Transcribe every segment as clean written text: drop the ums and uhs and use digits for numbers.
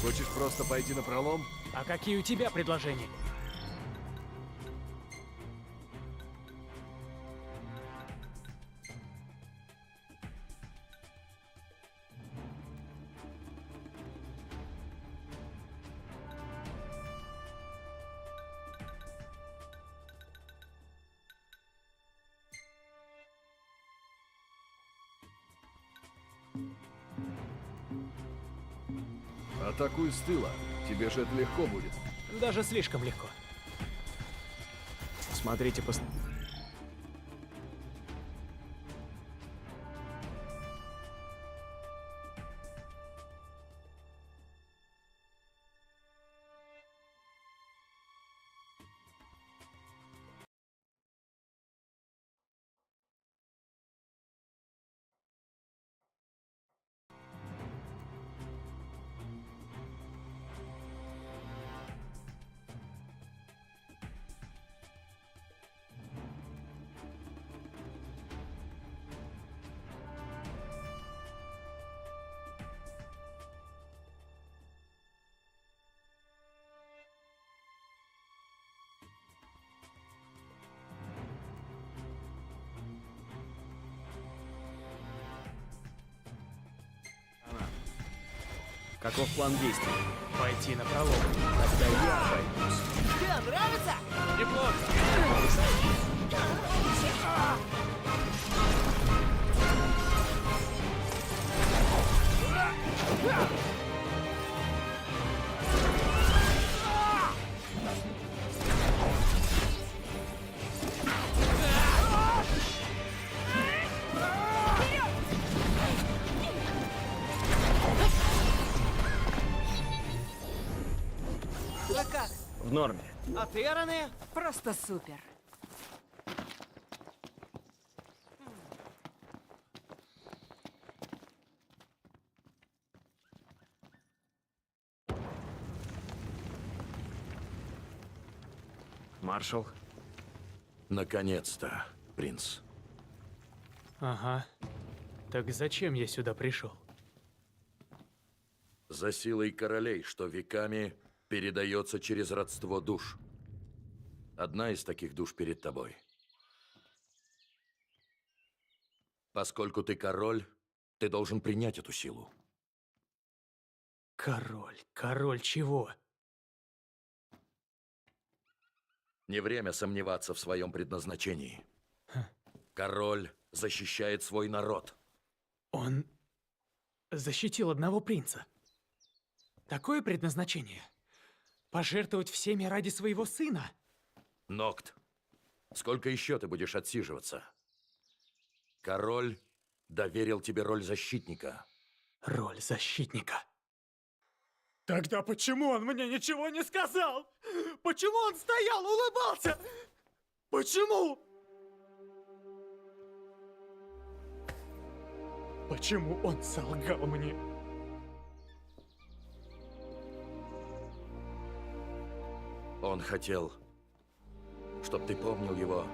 Хочешь просто пойти напролом? А какие у тебя предложения? Атакуй с тыла. Тебе же это легко будет. Даже слишком легко. Смотрите по... Каков план действий? Пойти напролом. Тогда я пройдусь. Тебе нравится? Неплохо. Вы как? В норме. А ты, Рене? Просто супер. Маршал. Наконец-то, принц. Ага. Так зачем я сюда пришел? За силой королей, что веками передается через родство душ. Одна из таких душ перед тобой. Поскольку ты король, ты должен принять эту силу. Король. Король чего? Не время сомневаться в своем предназначении. Король защищает свой народ. Он защитил одного принца. Такое предназначение? Пожертвовать всеми ради своего сына? Нокт, сколько еще ты будешь отсиживаться? Король доверил тебе роль защитника. Роль защитника. Тогда почему он мне ничего не сказал? Почему он стоял, улыбался? Почему? Почему он солгал мне? Он хотел, чтобы ты помнил его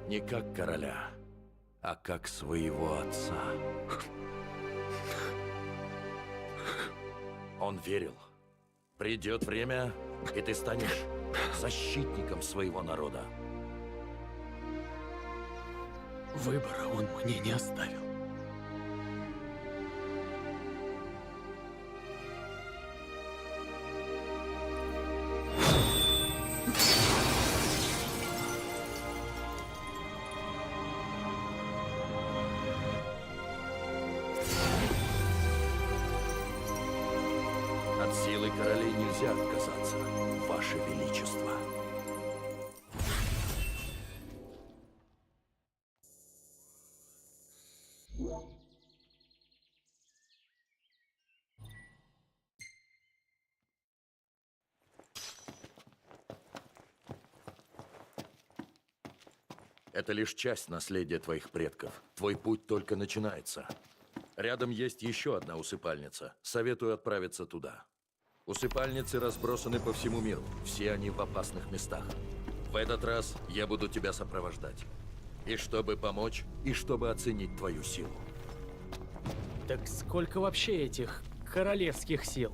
не как короля, а как своего отца. Он верил, придет время, и ты станешь защитником своего народа. Выбора он мне не оставил. От силы королей нельзя отказаться, Ваше Величество. Это лишь часть наследия твоих предков. Твой путь только начинается. Рядом есть еще одна усыпальница. Советую отправиться туда. Усыпальницы разбросаны по всему миру. Все они в опасных местах. В этот раз я буду тебя сопровождать. И чтобы помочь, и чтобы оценить твою силу. Так сколько вообще этих королевских сил?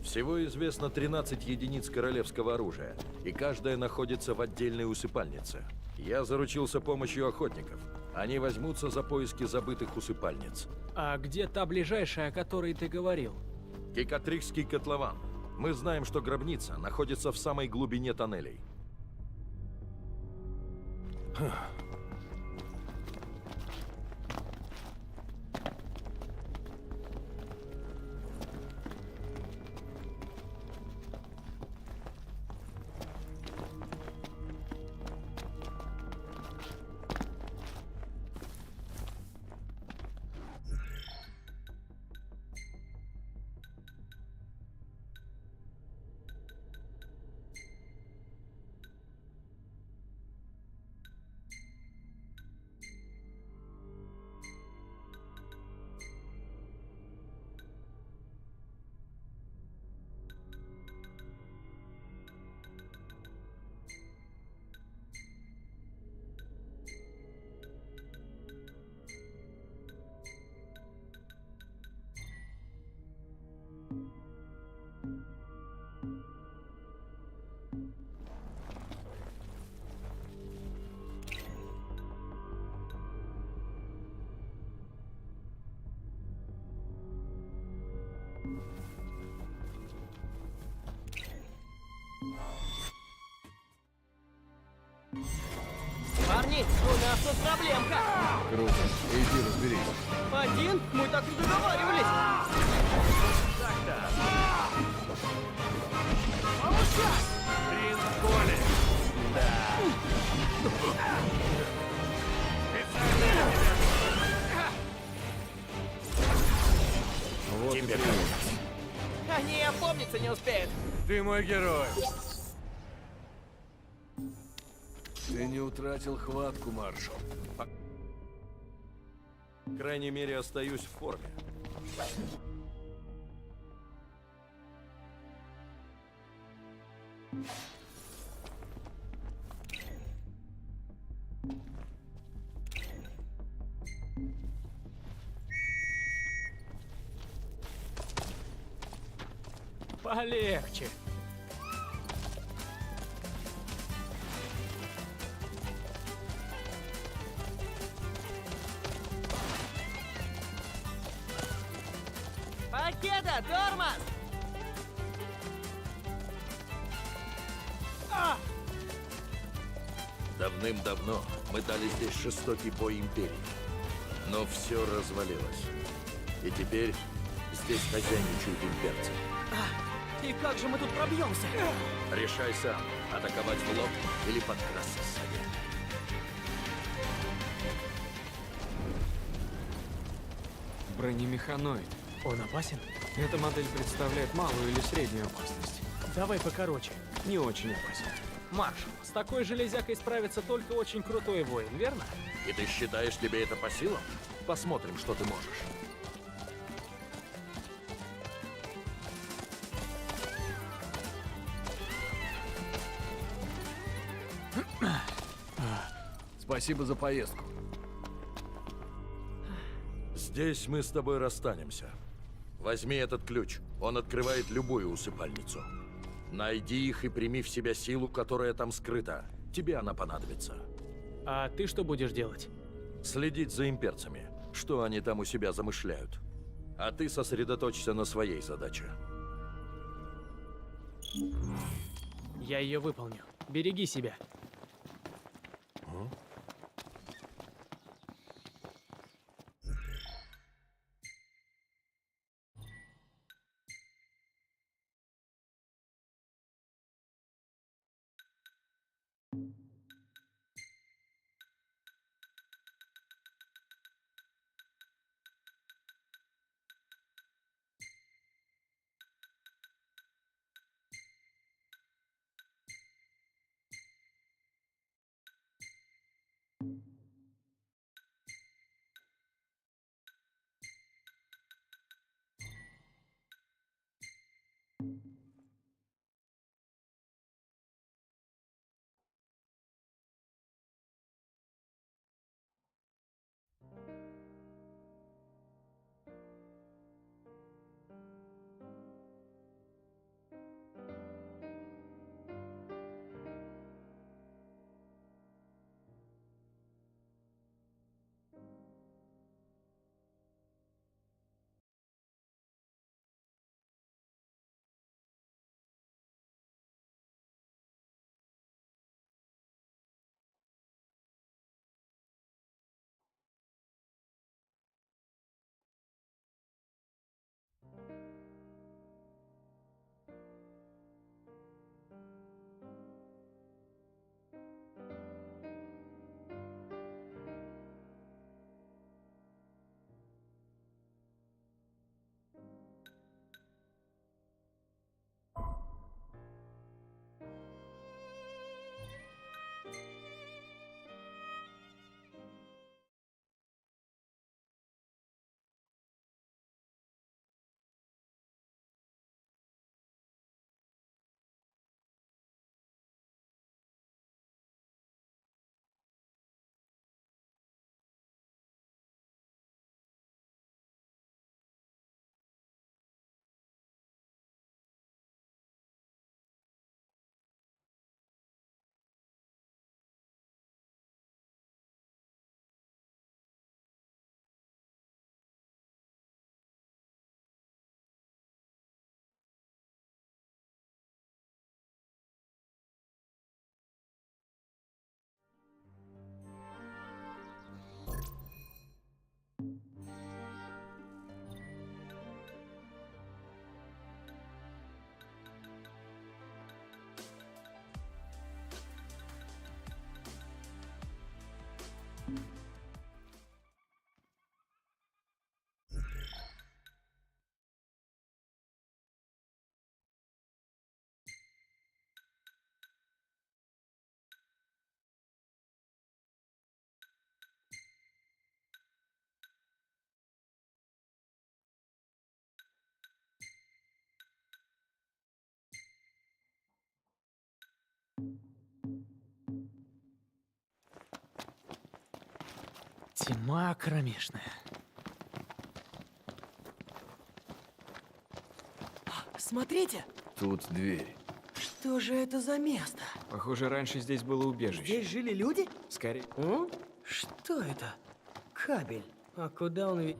Всего известно 13 единиц королевского оружия, и каждая находится в отдельной усыпальнице. Я заручился помощью охотников. Они возьмутся за поиски забытых усыпальниц. А где та ближайшая, о которой ты говорил? Кикатрикский котлован. Мы знаем, что гробница находится в самой глубине тоннелей. Парни, у нас тут проблемка. Круто. Иди разберись. Один? Мы так не договаривались. Вот и привет. Они опомниться не успеют. Ты мой герой. Ты не утратил хватку, маршал. По крайней мере, остаюсь в форме. Полегче. Покеда, тормоз! Давным-давно мы дали здесь жестокий бой Империи. Но все развалилось. И теперь здесь хозяйничают имперцы. И как же мы тут пробьемся? Решай сам, атаковать в лоб или подкрасться сзади. Бронемеханоид. Он опасен? Эта модель представляет малую или среднюю опасность. Давай покороче. Не очень опасен. Маршал, с такой железякой справится только очень крутой воин, верно? И ты считаешь, тебе это по силам? Посмотрим, что ты можешь. Спасибо за поездку. Здесь мы с тобой расстанемся. Возьми этот ключ. Он открывает любую усыпальницу. Найди их и прими в себя силу, которая там скрыта. Тебе она понадобится. А ты что будешь делать? Следить за имперцами. Что они там у себя замышляют. А ты сосредоточься на своей задаче. Я ее выполню. Береги себя. Тьма кромешная. Смотрите, Тут дверь. что же это за место? Похоже, раньше здесь было убежище. Здесь жили люди? Скорее. Что это? Кабель. А куда он ведь...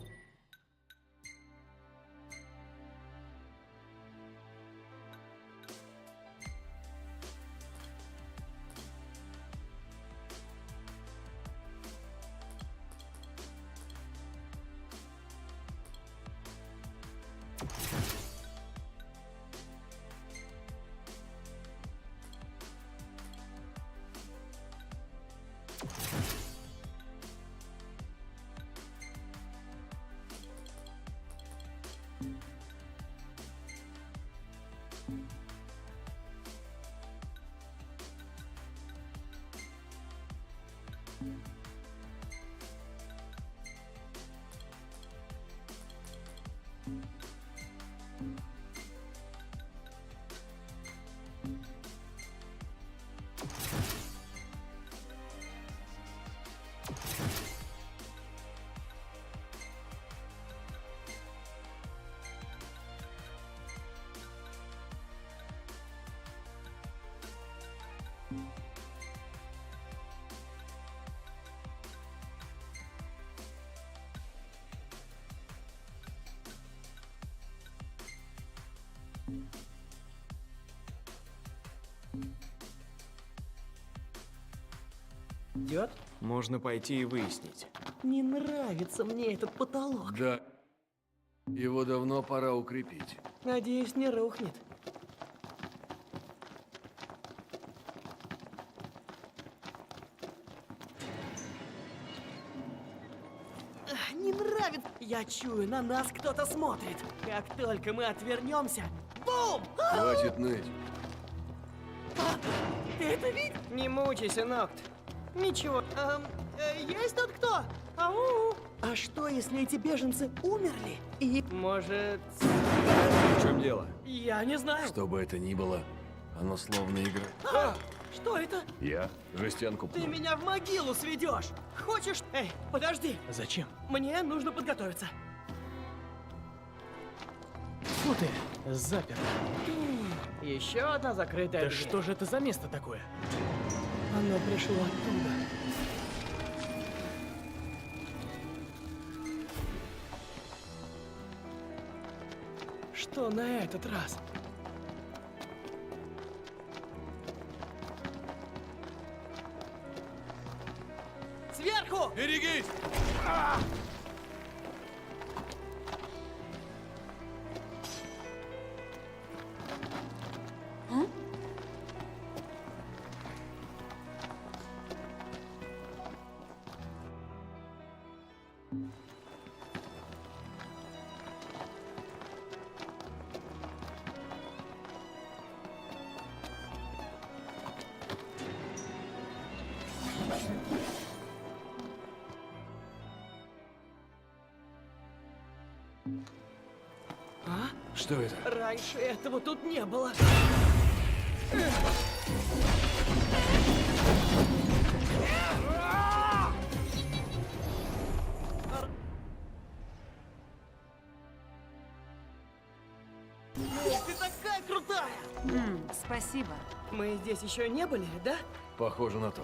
Идет? Можно пойти и выяснить. Не нравится мне этот потолок. Да. Его давно пора укрепить. Надеюсь, не рухнет. Не нравится. Я чую, на нас кто-то смотрит. Как только мы отвернемся, бум! Хватит ныть. Ты это видишь? Не мучайся, Нокт. Ничего. Есть тут кто? Ау! А что, если эти беженцы умерли? И... Может... В чем дело? Я не знаю. Что бы это ни было, оно словно игра. Что это? Я жестянку Ты пнул. меня в могилу сведешь. Хочешь? Эй, подожди. Зачем? Мне нужно подготовиться. Фу ты, запер. Еще одна закрытая Да дверь. что же это за место такое? Оно пришло оттуда. Что на этот раз? Сверху! Берегись! Что это? Раньше этого тут не было. Ты такая крутая! Спасибо. Мы здесь еще не были, да? Похоже на то.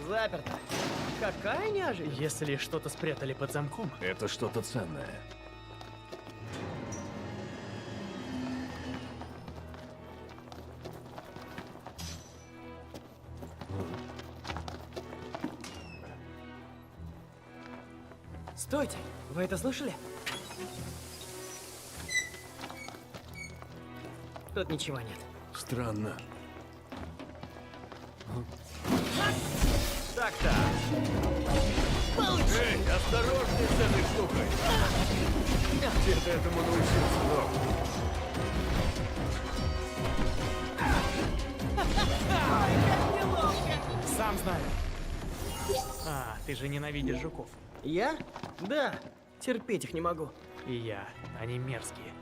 Заперто. Какая неожиданность. Если что-то спрятали под замком, Это что-то ценное. Стойте, вы это слышали? Тут ничего нет. Странно. Так-то. Эй, осторожней с этой штукой! Где ты этому научился, Док? Сам знаю. А, ты же ненавидишь жуков. Я? Да. Терпеть их не могу. И я. Они мерзкие.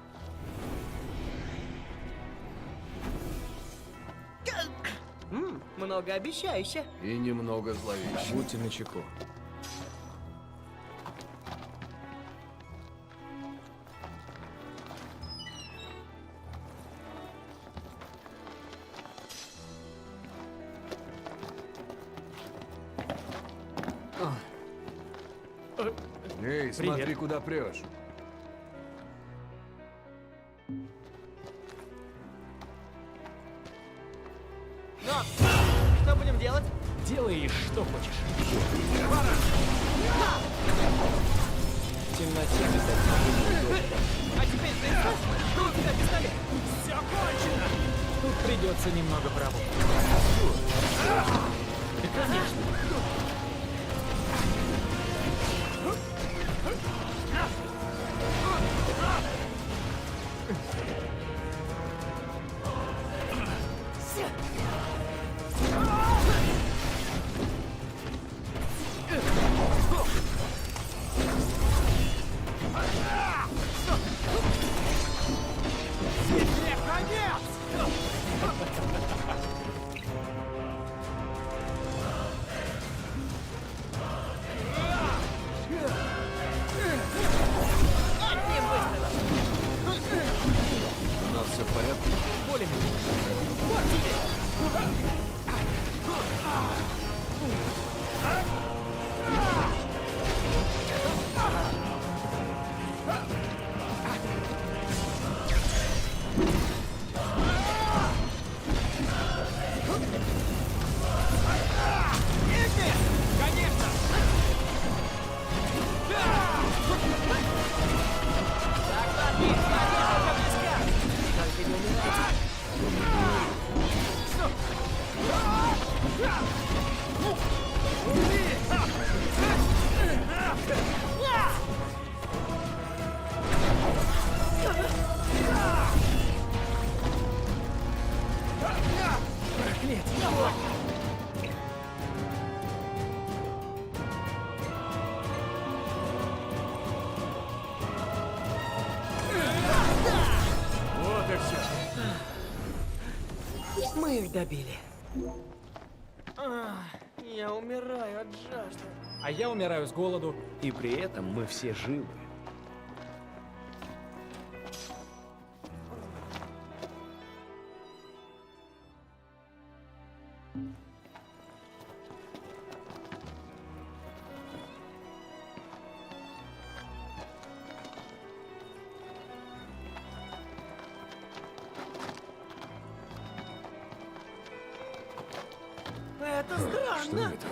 Многообещающе. И немного зловеще. Будьте начеку. Эй, смотри, Привет. куда прешь. Но! Что будем делать? Делай, что хочешь. В темноте метать А теперь представь, что у тебя пистолет. Все кончено! Тут придется немного поработать. Да, конечно. У нас все в порядке? Более-менее. Вот и все. Мы их добили. Я умираю от жажды. А я умираю с голоду. И при этом мы все живы. Это Что странно. это?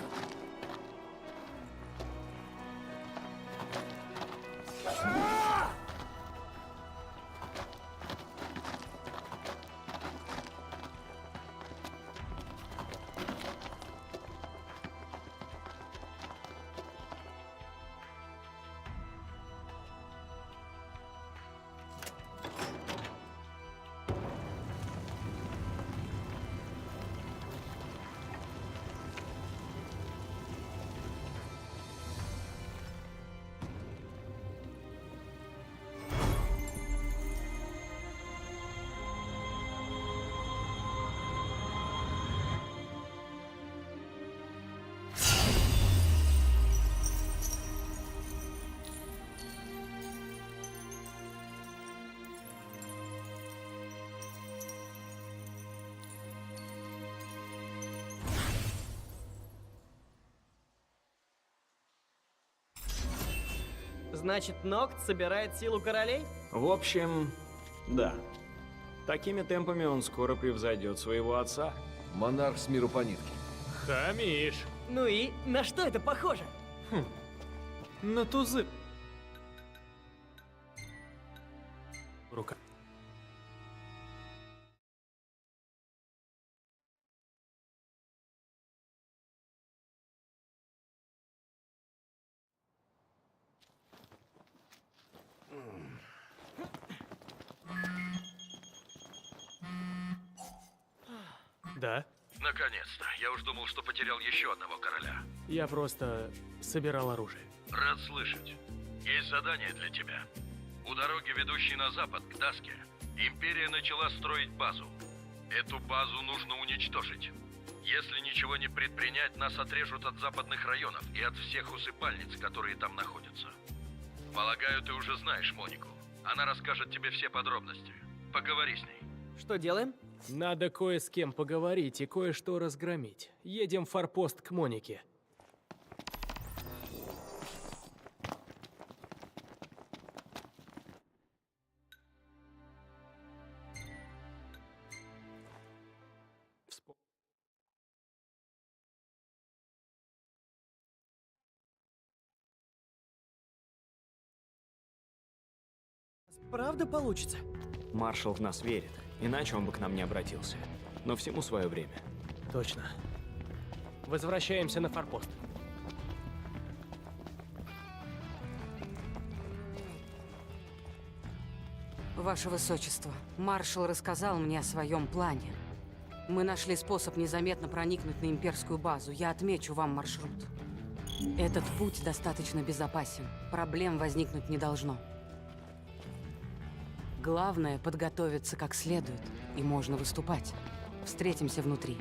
Значит, Нокт собирает силу королей? В общем, да. Такими темпами он скоро превзойдет своего отца. Монарх с миру по нитке. Хамишь. Ну и на что это похоже? На тузы. Рука. Да? Наконец-то. Я уж думал, что потерял еще одного короля. Я просто собирал оружие. Рад слышать. Есть задание для тебя. У дороги, ведущей на запад, к Даске, Империя начала строить базу. Эту базу нужно уничтожить. Если ничего не предпринять, нас отрежут от западных районов и от всех усыпальниц, которые там находятся. Полагаю, ты уже знаешь Монику. Она расскажет тебе все подробности. Поговори с ней. Что делаем? Надо кое с кем поговорить и кое-что разгромить. Едем в форпост к Монике. Правда получится? Маршал в нас верит, иначе он бы к нам не обратился. Но всему свое время. Точно. Возвращаемся на форпост. Ваше Высочество, маршал рассказал мне о своем плане. Мы нашли способ незаметно проникнуть на имперскую базу. Я отмечу вам маршрут. Этот путь достаточно безопасен. Проблем возникнуть не должно. Главное — подготовиться как следует, и можно выступать. Встретимся внутри.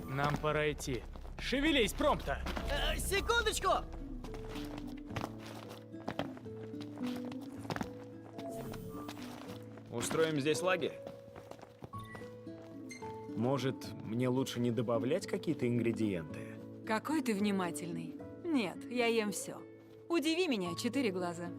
Нам пора идти. Шевелись, промпта! Секундочку! Устроим здесь лагерь? Может, мне лучше не добавлять какие-то ингредиенты? Какой ты внимательный. Нет, я ем все. Удиви меня, 4 глаза.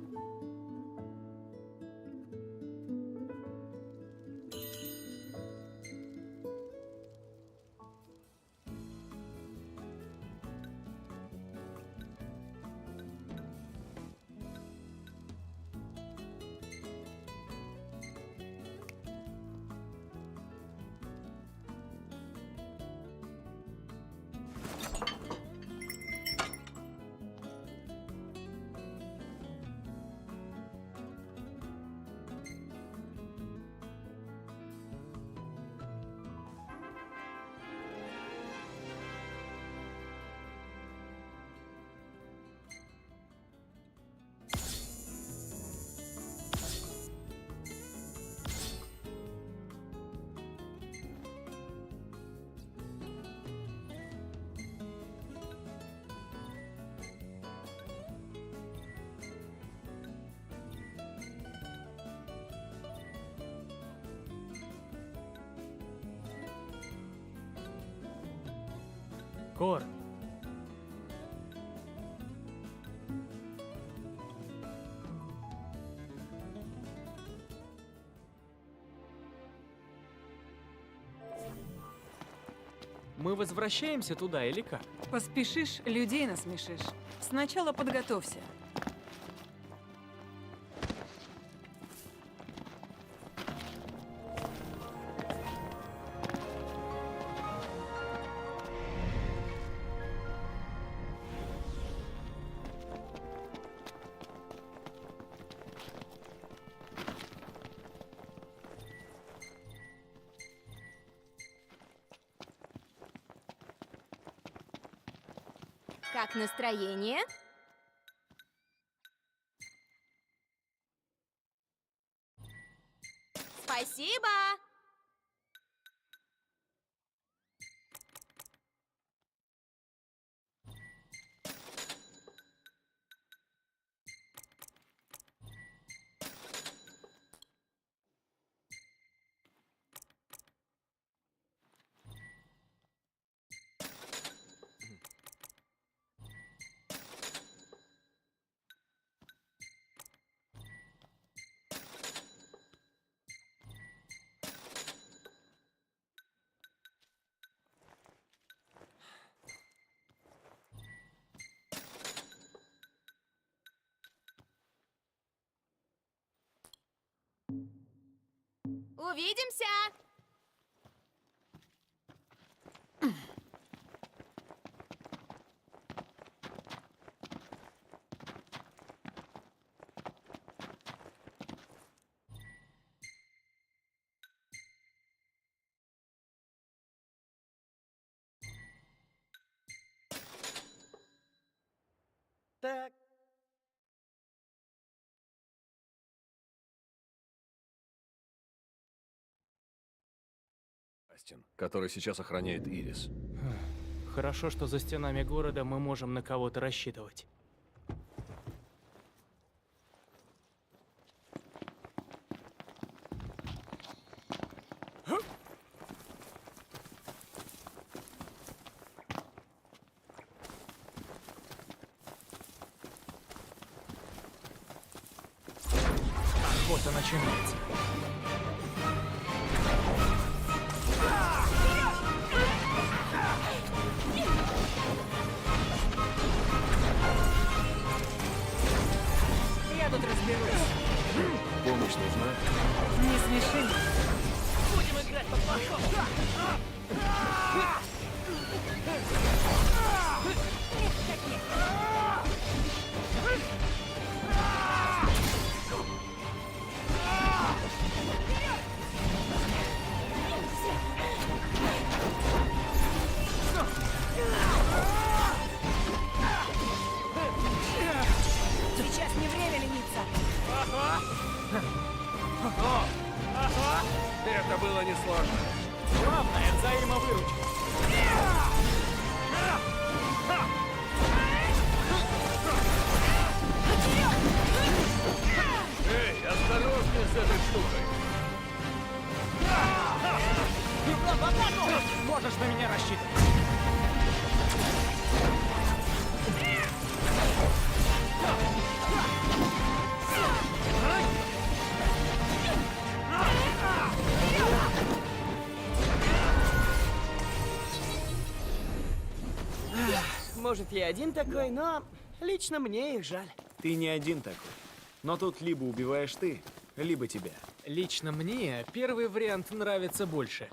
Кор, мы возвращаемся туда или как? Поспешишь, людей насмешишь. Сначала подготовься. Как настроение? Спасибо! Увидимся! Так, Астин, который сейчас охраняет Ирис. Хорошо, что за стенами города мы можем на кого-то рассчитывать. Охота начинается. Я тут разберусь. Помощь нужна? Не смеши. Сейчас не время лениться. Это было несложно. Главное — взаимовыручка. Эй, осторожнее с этой штукой. Можешь на меня рассчитывать. может, я один такой, но лично мне их жаль. Ты не один такой. Но тут либо убиваешь ты, либо тебя. Лично мне первый вариант нравится больше.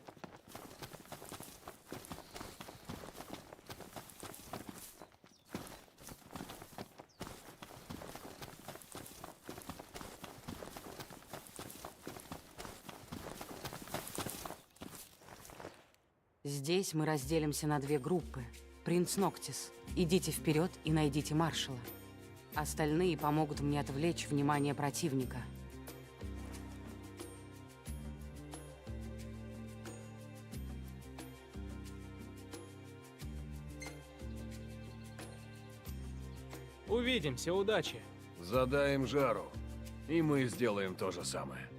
Здесь мы разделимся на две группы. Принц Ноктис, идите вперед и найдите маршала. Остальные помогут мне отвлечь внимание противника. Увидимся, удачи. Задай им жару, и мы сделаем то же самое.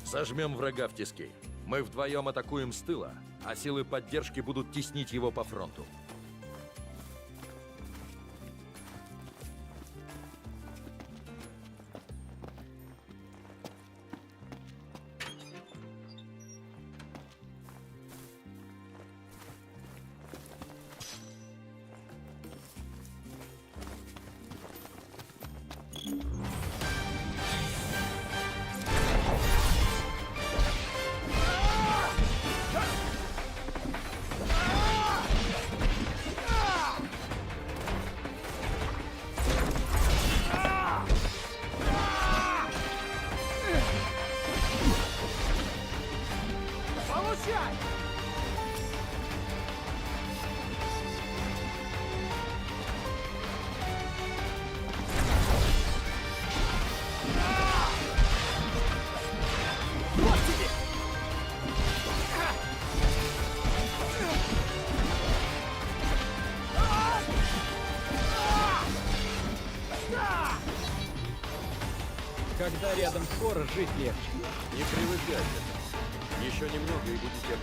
Сожмем врага в тиски. Мы вдвоем атакуем с тыла, а силы поддержки будут теснить его по фронту. Когда рядом Кора, жить легче. Не привыкайте. Еще немного и будете...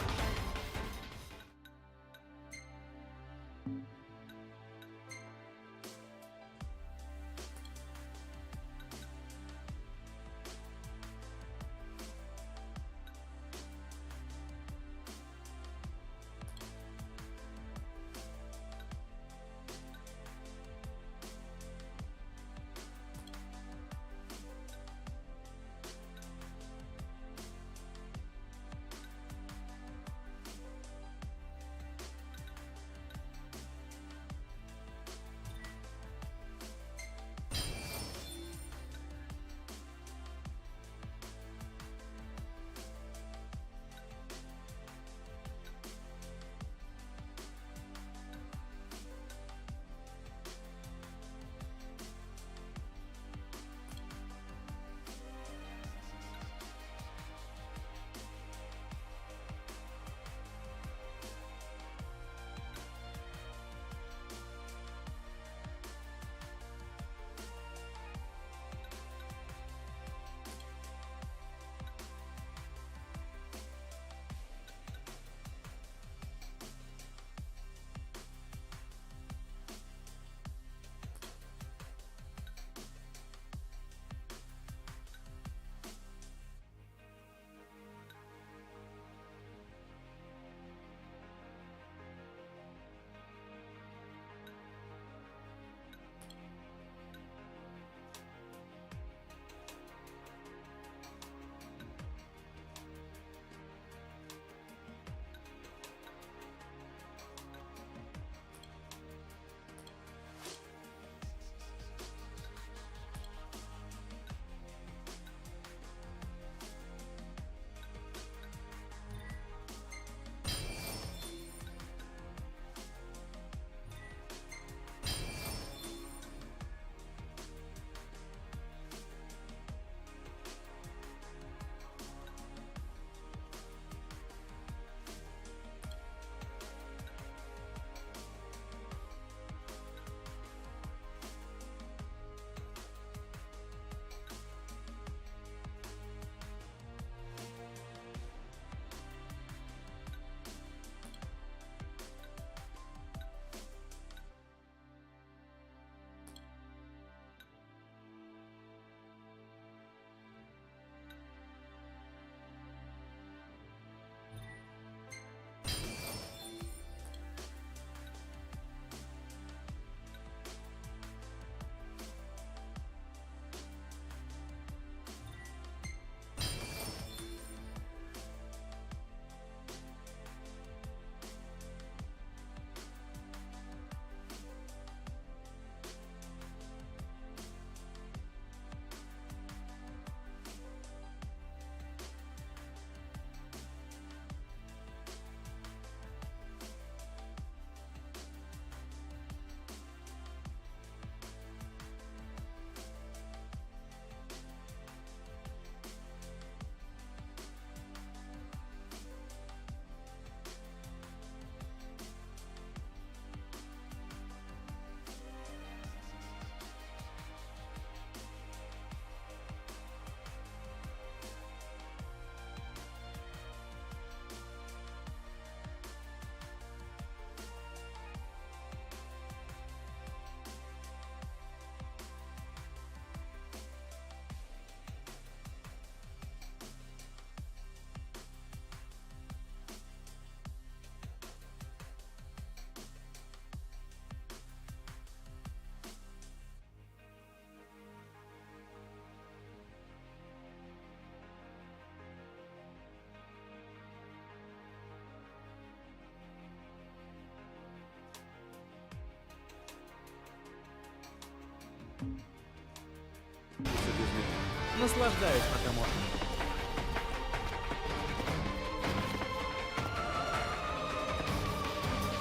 Наслаждаюсь, пока можно.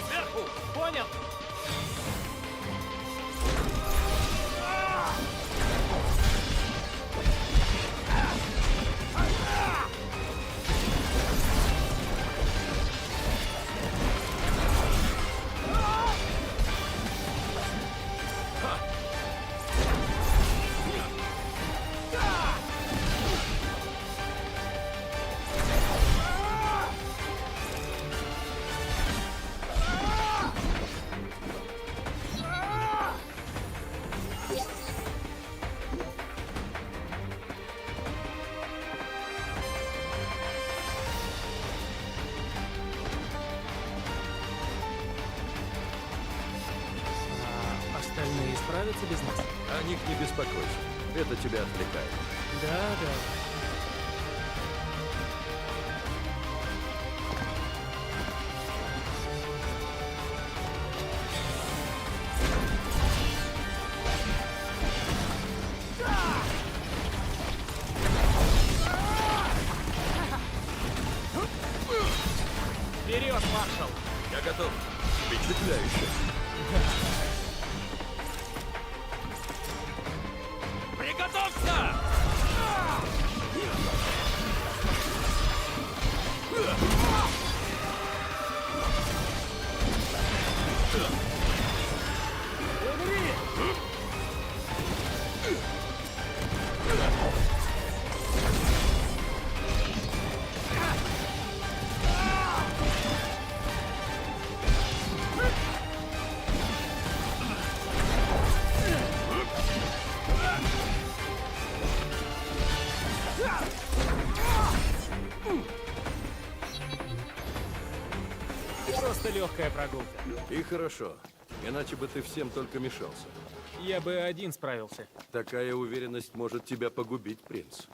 Сверху! Понял! остальные справятся без нас? О них не беспокойся. Это тебя отвлекает. Да, да. Вперед, маршал! Я готов. Впечатляюще. Приготовься! Просто легкая прогулка. И хорошо. Иначе бы ты всем только мешался. Я бы один справился. Такая уверенность может тебя погубить, принц.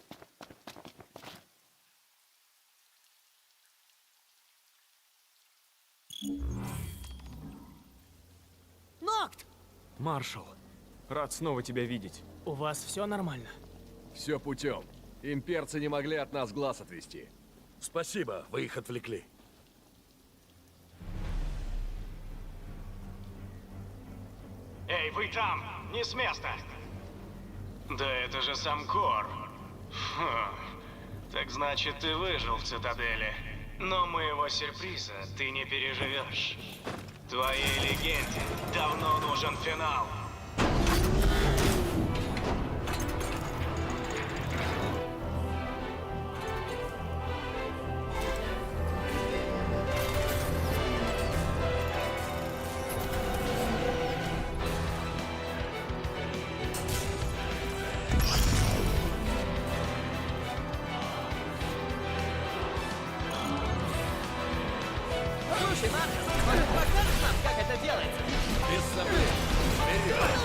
Нокт! Маршал, рад снова тебя видеть. У вас все нормально? Все путем. Имперцы не могли от нас глаз отвести. Спасибо, вы их отвлекли. Эй, вы там! Не с места! Да это же сам Кор. Фу. Так значит, ты выжил в цитадели. Но моего сюрприза ты не переживешь. Твоей легенде давно нужен финал. Слушай, Марк, может, покажешь нам, как это делается? Без сомнений. Вперед!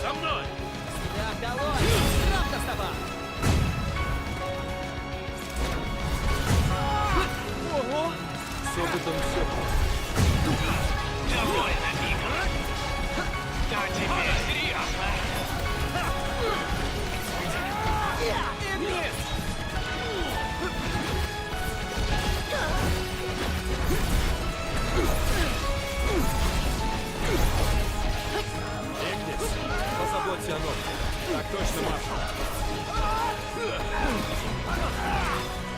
За мной! Да, долой! Правда с тобой! Ого! С опытом все. Довольно, Игорь. А теперь серьезно. Игнис, позаботься о ногте. Так точно, маршал.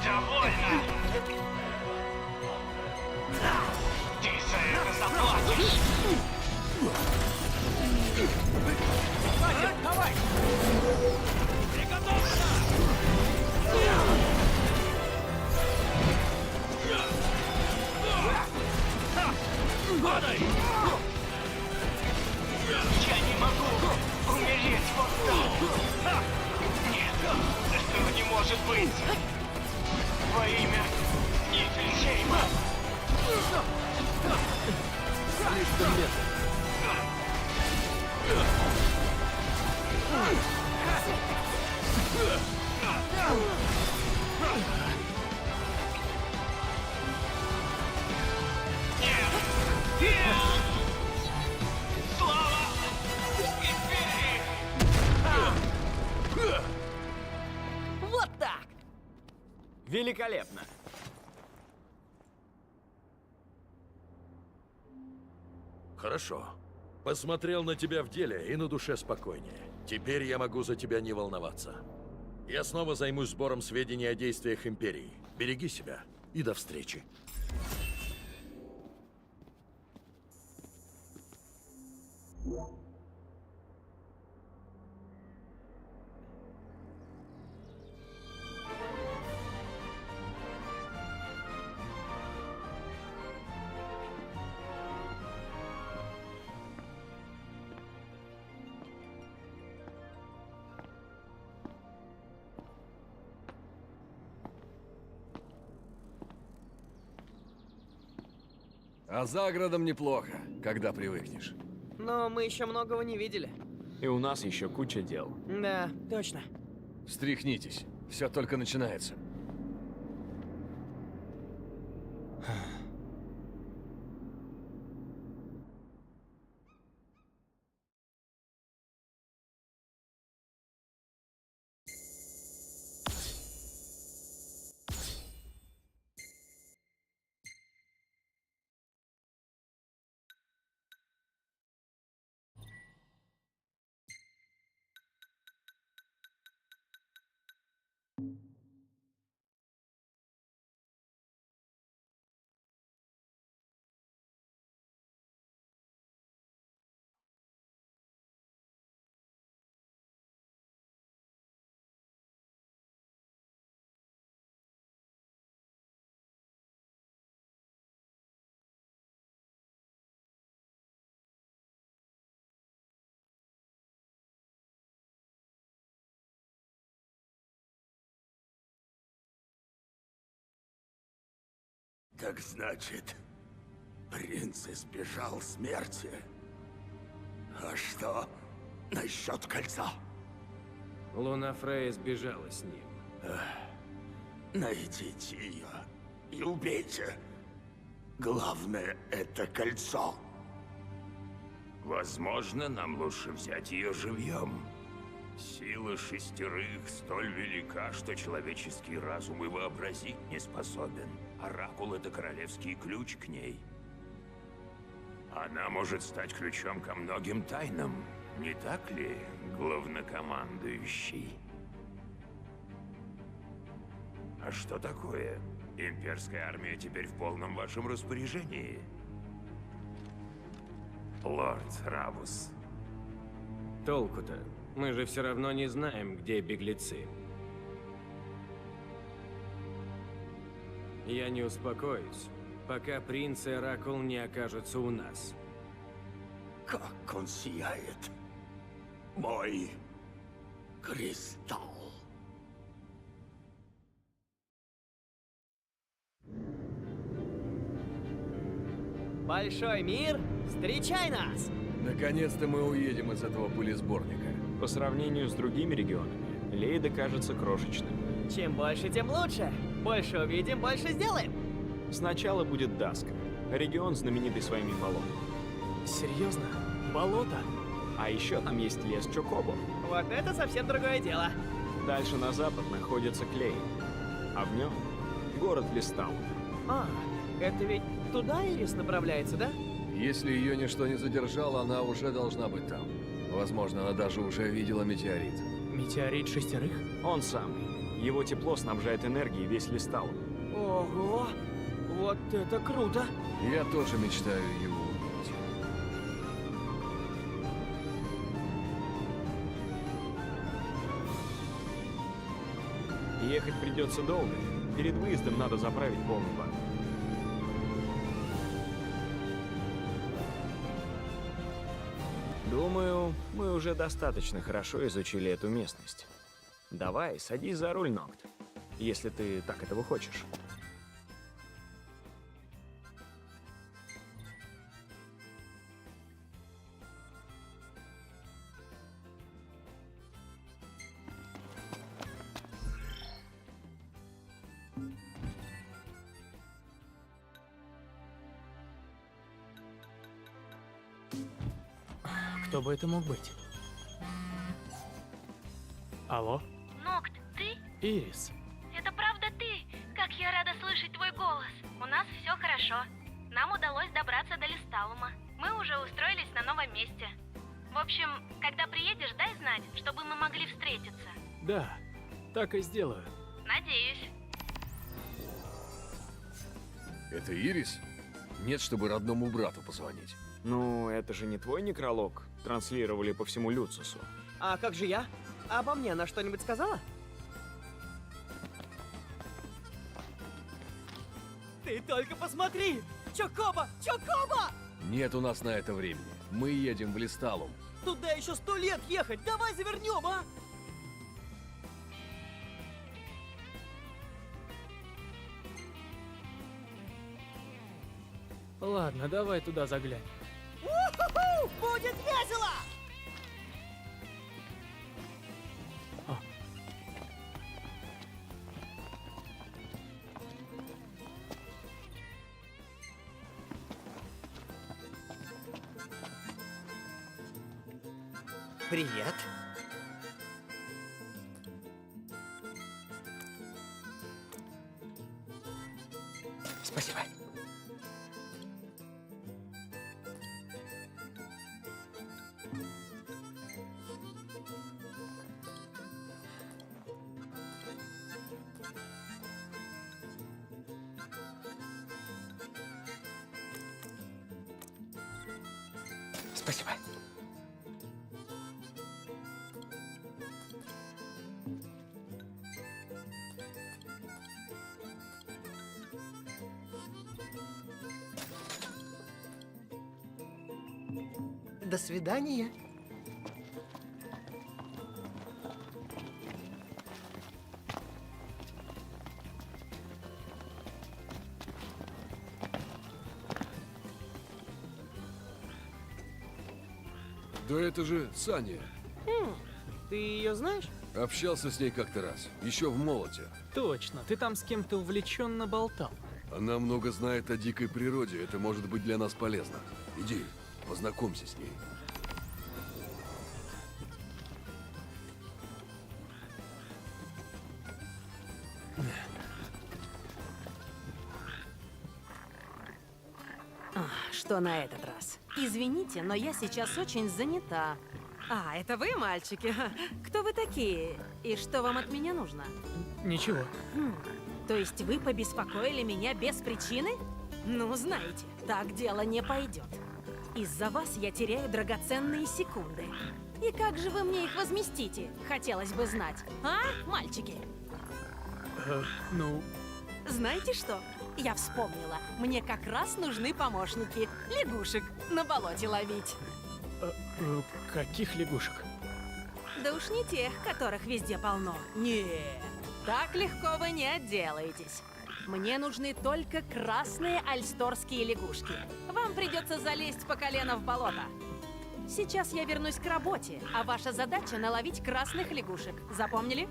Довольно. Ты за это заплатишь. Давай! Я не могу умереть вот так. Нет, этого не может быть. Во имя Нифельхейма. Слишком медленно. Слава Империи! Вот так! Великолепно. Хорошо. Посмотрел на тебя в деле, и на душе спокойнее. Теперь я могу за тебя не волноваться. Я снова займусь сбором сведений о действиях Империи. Береги себя и до встречи. А за городом неплохо, когда привыкнешь. Но мы еще многого не видели. И у нас еще куча дел. Да, точно. Встряхнитесь, все только начинается. Так значит, принц избежал смерти. А что насчет кольца? Луна Фрея сбежала с ним. Найдите ее и убейте. Главное, это кольцо. Возможно, нам лучше взять ее живьем. Сила шестерых столь велика, что человеческий разум и вообразить не способен. Оракул — это королевский ключ к ней. Она может стать ключом ко многим тайнам. Не так ли, главнокомандующий? А что такое? Имперская армия теперь в полном вашем распоряжении. Лорд Рабус. Толку-то? Мы же все равно не знаем, где беглецы. Я не успокоюсь, пока принц и Оракул не окажутся у нас. Как он сияет. Мой кристалл. Большой мир, встречай нас! Наконец-то мы уедем из этого пылесборника. По сравнению с другими регионами, Лейда кажется крошечным. Чем больше, тем лучше. Больше увидим, больше сделаем. Сначала будет Даска, регион, знаменитый своими болотами. Серьезно? Болото? А еще там есть лес Чокобо. Вот это совсем другое дело. Дальше на запад находится Клей, а в нем город Листал. А, это ведь туда Ирис направляется, да? Если ее ничто не задержало, она уже должна быть там. Возможно, она даже уже видела метеорит. Метеорит шестерых? Он самый. Его тепло снабжает энергией весь Листал. Ого! Вот это круто! Я тоже мечтаю его увидеть. Ехать придется долго. Перед выездом надо заправить полный бак. Думаю, мы уже достаточно хорошо изучили эту местность. Давай, садись за руль, Нокт, если ты так этого хочешь. Кто бы это мог быть? Алло? Нокт, ты? Ирис. Это правда ты? Как я рада слышать твой голос. У нас все хорошо. Нам удалось добраться до Листалума. Мы уже устроились на новом месте. В общем, когда приедешь, дай знать, чтобы мы могли встретиться. Да, так и сделаю. Надеюсь. Это Ирис? Нет, чтобы родному брату позвонить. Ну, это же не твой некролог. Транслировали по всему Люцису. А как же я? Обо мне она что-нибудь сказала? Ты только посмотри! Чокоба! Чокоба! Нет у нас на это времени. Мы едем в Листалум. Туда еще 100 лет ехать! Давай завернем, а! Ладно, давай туда заглянем. У-ху-ху! Будет весело! Привет. Спасибо. Спасибо. До свидания. Да это же Саня. Ты ее знаешь? Общался с ней как-то раз. Еще в молоте. Точно, ты там с кем-то увлеченно болтал. Она много знает о дикой природе. Это может быть для нас полезно. Иди, познакомься с ней. Что на этот раз? Извините, но я сейчас очень занята. А, это вы, мальчики? Кто вы такие? И что вам от меня нужно? Ничего. То есть вы побеспокоили меня без причины? Ну, знаете, так дело не пойдет. Из-за вас я теряю драгоценные секунды. И как же вы мне их возместите? Хотелось бы знать. А, мальчики? Ну... Знаете что? Я вспомнила. Мне как раз нужны помощники. Лягушек на болоте ловить. Каких лягушек? Да уж не тех, которых везде полно. Нет, так легко вы не отделаетесь. Мне нужны только красные альсторские лягушки. Вам придется залезть по колено в болото. Сейчас я вернусь к работе, а ваша задача наловить красных лягушек. Запомнили?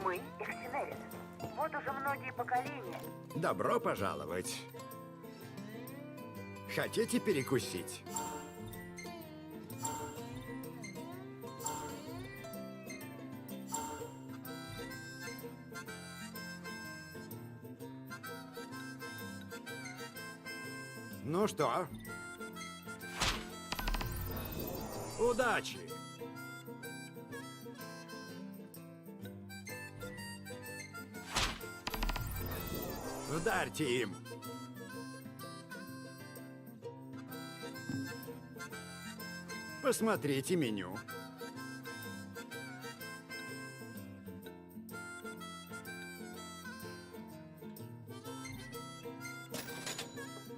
Мы Эксинерис. Вот уже многие поколения. Добро пожаловать. Хотите перекусить? Ну что? Удачи! Вдарьте им! Посмотрите меню.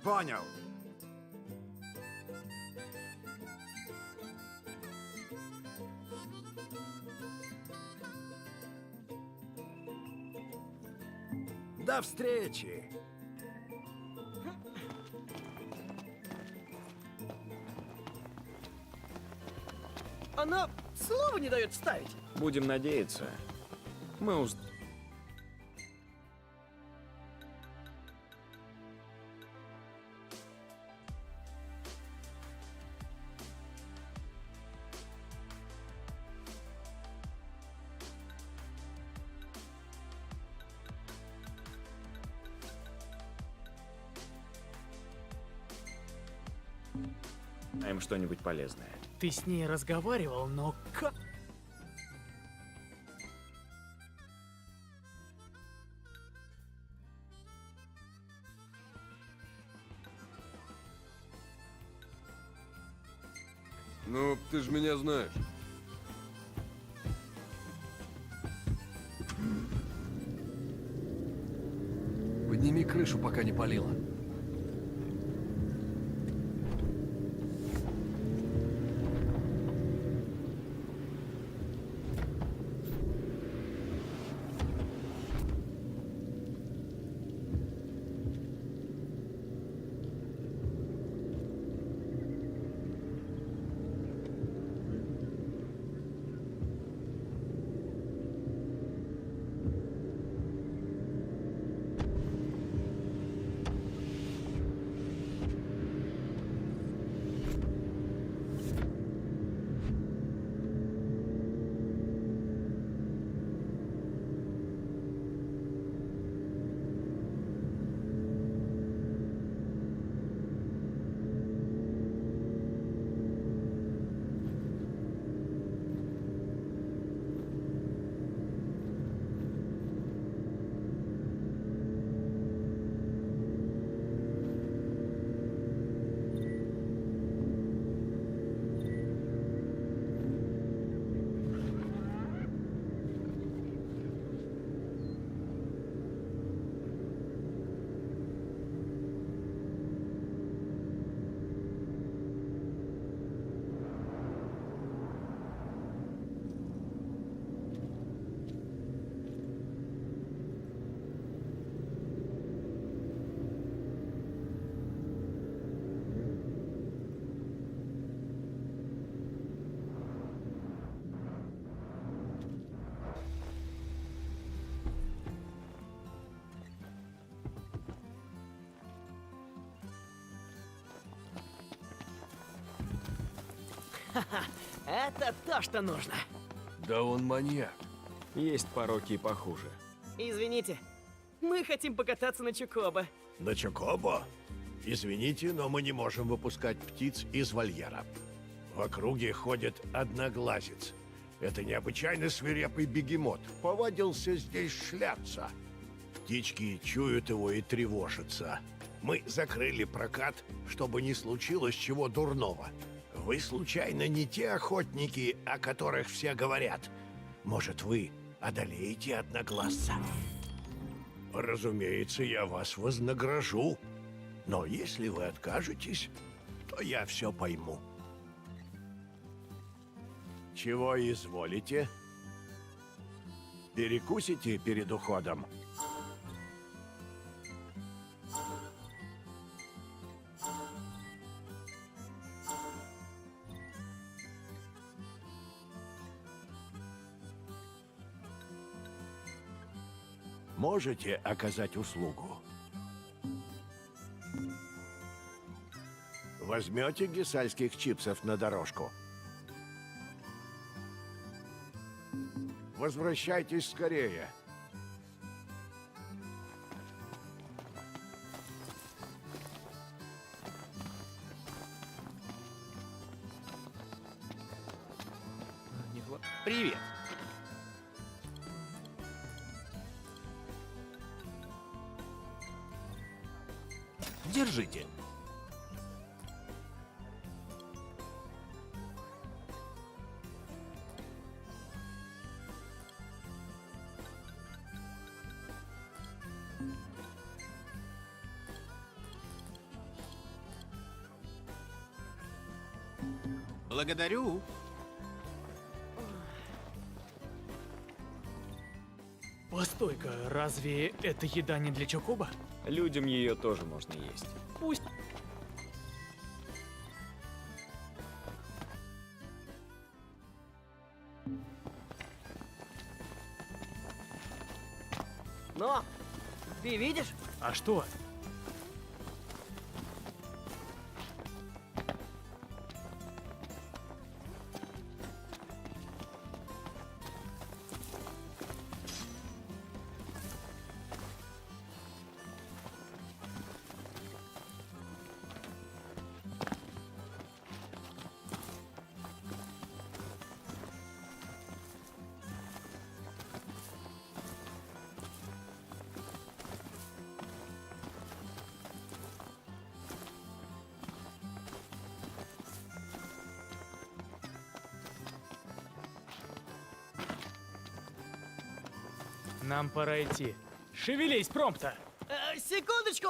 Понял. До встречи! Она слова не дает вставить. Будем надеяться. Мы им что-нибудь полезное. Ты с ней разговаривал, но как? Ну, ты же меня знаешь. Подними крышу, пока не палило. Это то, что нужно. Да он маньяк. Есть пороки и похуже. Извините, мы хотим покататься на Чокобо. На Чокобо? Извините, но мы не можем выпускать птиц из вольера. В округе ходит одноглазец. Это необычайно свирепый бегемот. Повадился здесь шляться. Птички чуют его и тревожатся. Мы закрыли прокат, чтобы не случилось чего дурного. Вы, случайно, не те охотники, о которых все говорят? Может, вы одолеете одноглазца? Разумеется, я вас вознагражу. Но если вы откажетесь, то я все пойму. Чего изволите? Перекусите перед уходом? Можете оказать услугу? Возьмете гесальских чипсов на дорожку? Возвращайтесь скорее. Привет. Держите. Благодарю. Постой-ка, разве это еда не для Чокоба? Людям ее тоже можно есть. Пусть. Но, ты видишь? А что? Нам пора идти. Шевелись, промпта! Секундочку!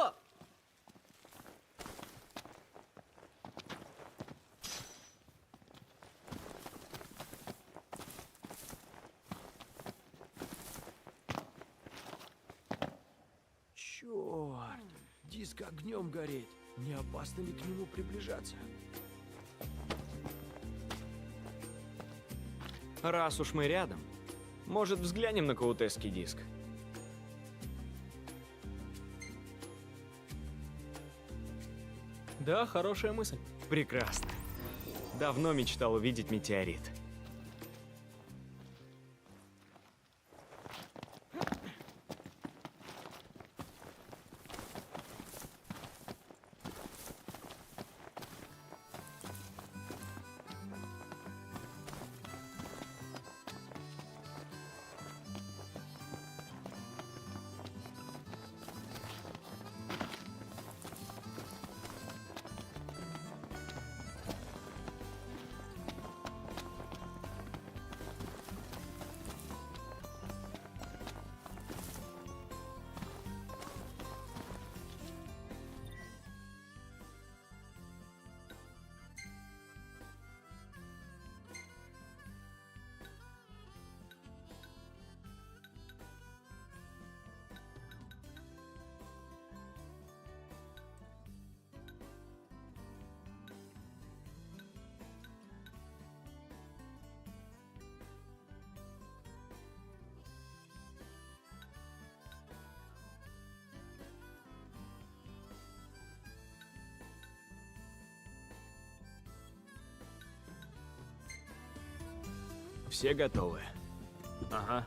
Черт! Диск огнем гореть. Не опасно ли к нему приближаться? Раз уж мы рядом, может, взглянем на каутесский диск? Да, хорошая мысль. Прекрасно. Давно мечтал увидеть метеорит. Все готовы? Ага.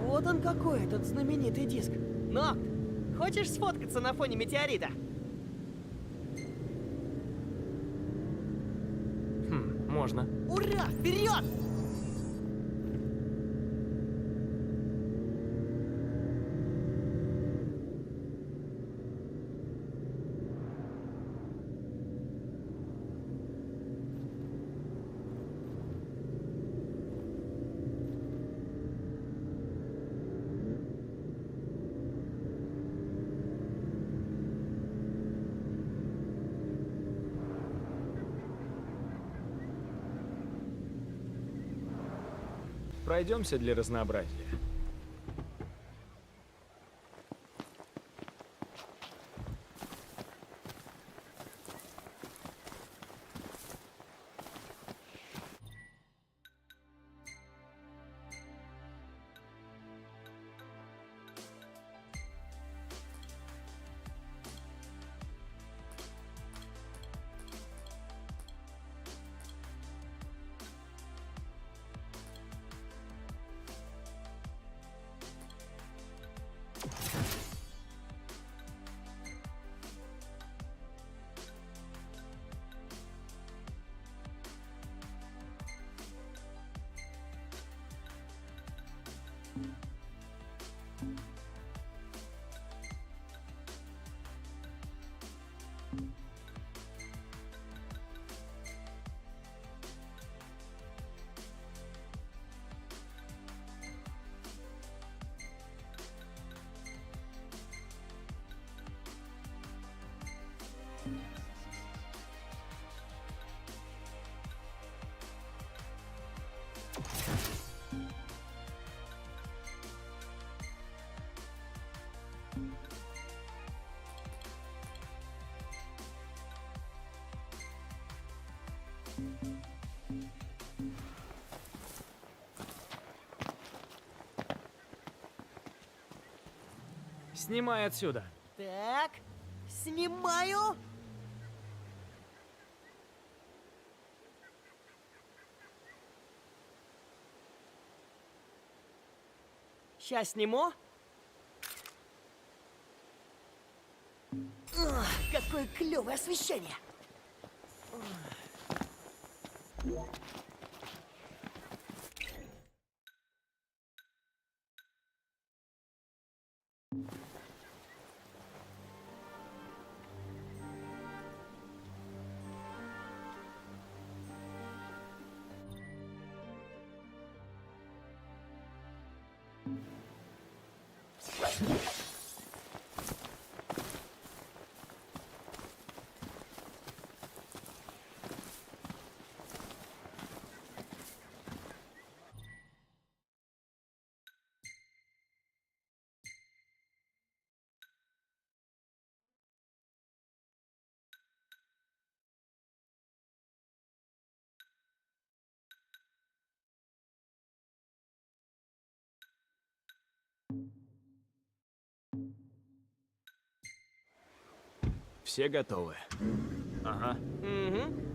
Вот он какой, этот знаменитый диск. Нокт, хочешь сфоткаться на фоне метеорита? Можно. Ура! Вперед! Пройдемся для разнообразия. Снимай отсюда. Так, снимаю. Сейчас сниму. Ах, какое клевое освещение. Все готовы? Ага. Угу.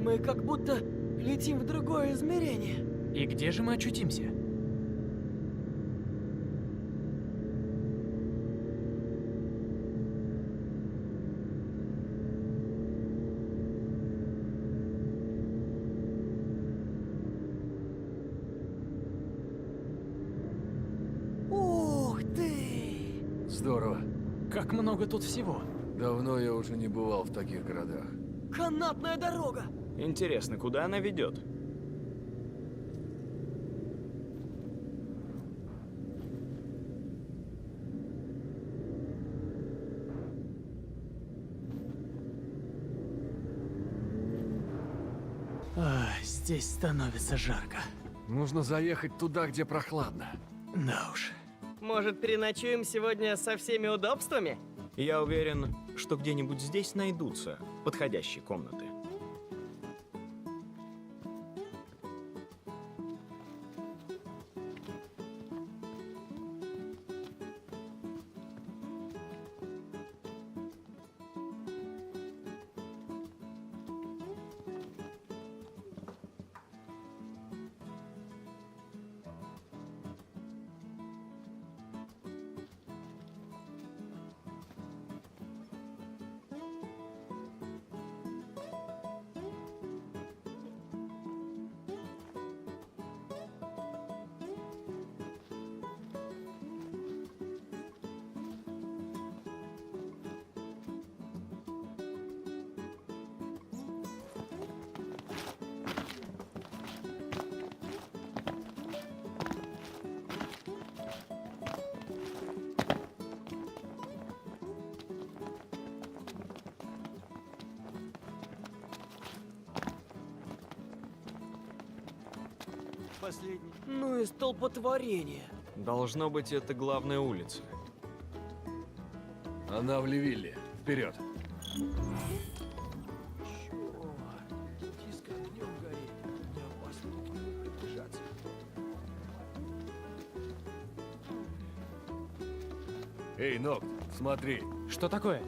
Мы как будто летим в другое измерение. И где же мы очутимся? Ух ты! Здорово. Как много тут всего. Давно я уже не бывал в таких городах. Канатная дорога! Интересно, куда она ведет? Здесь становится жарко. Нужно заехать туда, где прохладно. Да уж. Может, переночуем сегодня со всеми удобствами? Я уверен, что где-нибудь здесь найдутся подходящие комнаты. Последний. Ну и столпотворение. Должно быть, это главная улица. Она в Ливилле. Вперед. Диск огнем горит. Не опасно к нему приближаться. Эй, Нокт, смотри. Что такое?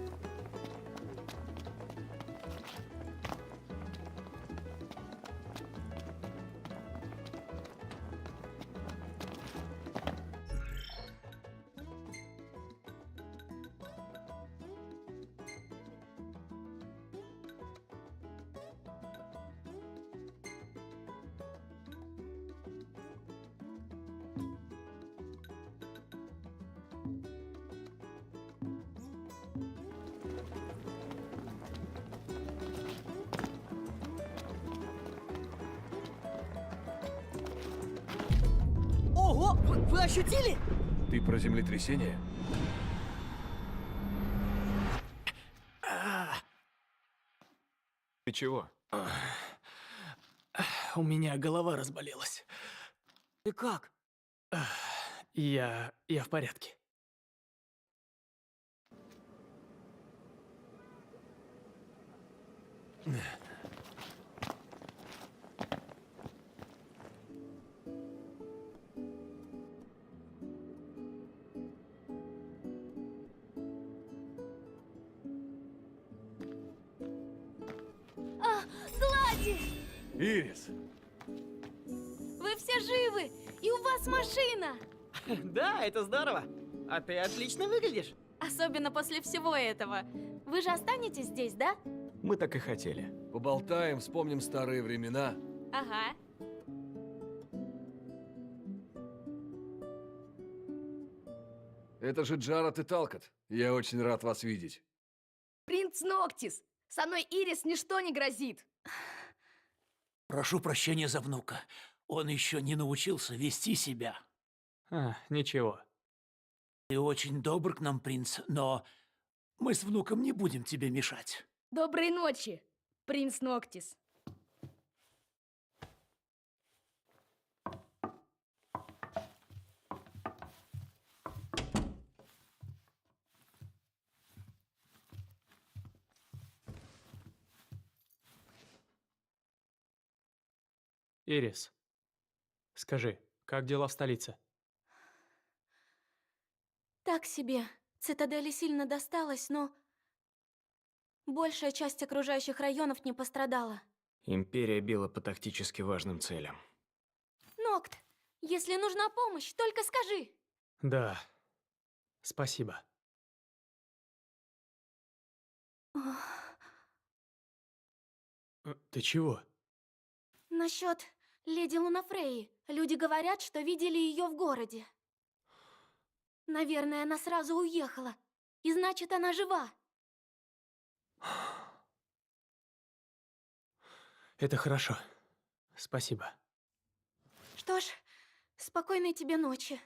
Ого! Вы ощутили? Ты про землетрясение? Ты чего? У меня голова разболелась. Ты как? Я в порядке. Глади! Ирис! Вы все живы! И у вас машина! Да, это здорово. А ты отлично выглядишь. Особенно после всего этого. Вы же останетесь здесь, да? Мы так и хотели. Поболтаем, вспомним старые времена. Ага. Это же Джаред и Талкот. Я очень рад вас видеть. Принц Ноктис! Со мной Ирис ничто не грозит. Прошу прощения за внука. Он еще не научился вести себя. Ничего. Ты очень добр к нам, принц, но мы с внуком не будем тебе мешать. Доброй ночи, принц Ноктис. Ирис, скажи, как дела в столице? Так себе. Цитадели сильно досталось, но большая часть окружающих районов не пострадала. Империя била по тактически важным целям. Нокт, если нужна помощь, только скажи. Да. Спасибо. Ты чего? Насчет леди Лунафреи. Люди говорят, что видели ее в городе. Наверное, она сразу уехала. И значит, она жива. Это хорошо. Спасибо. Что ж, спокойной тебе ночи.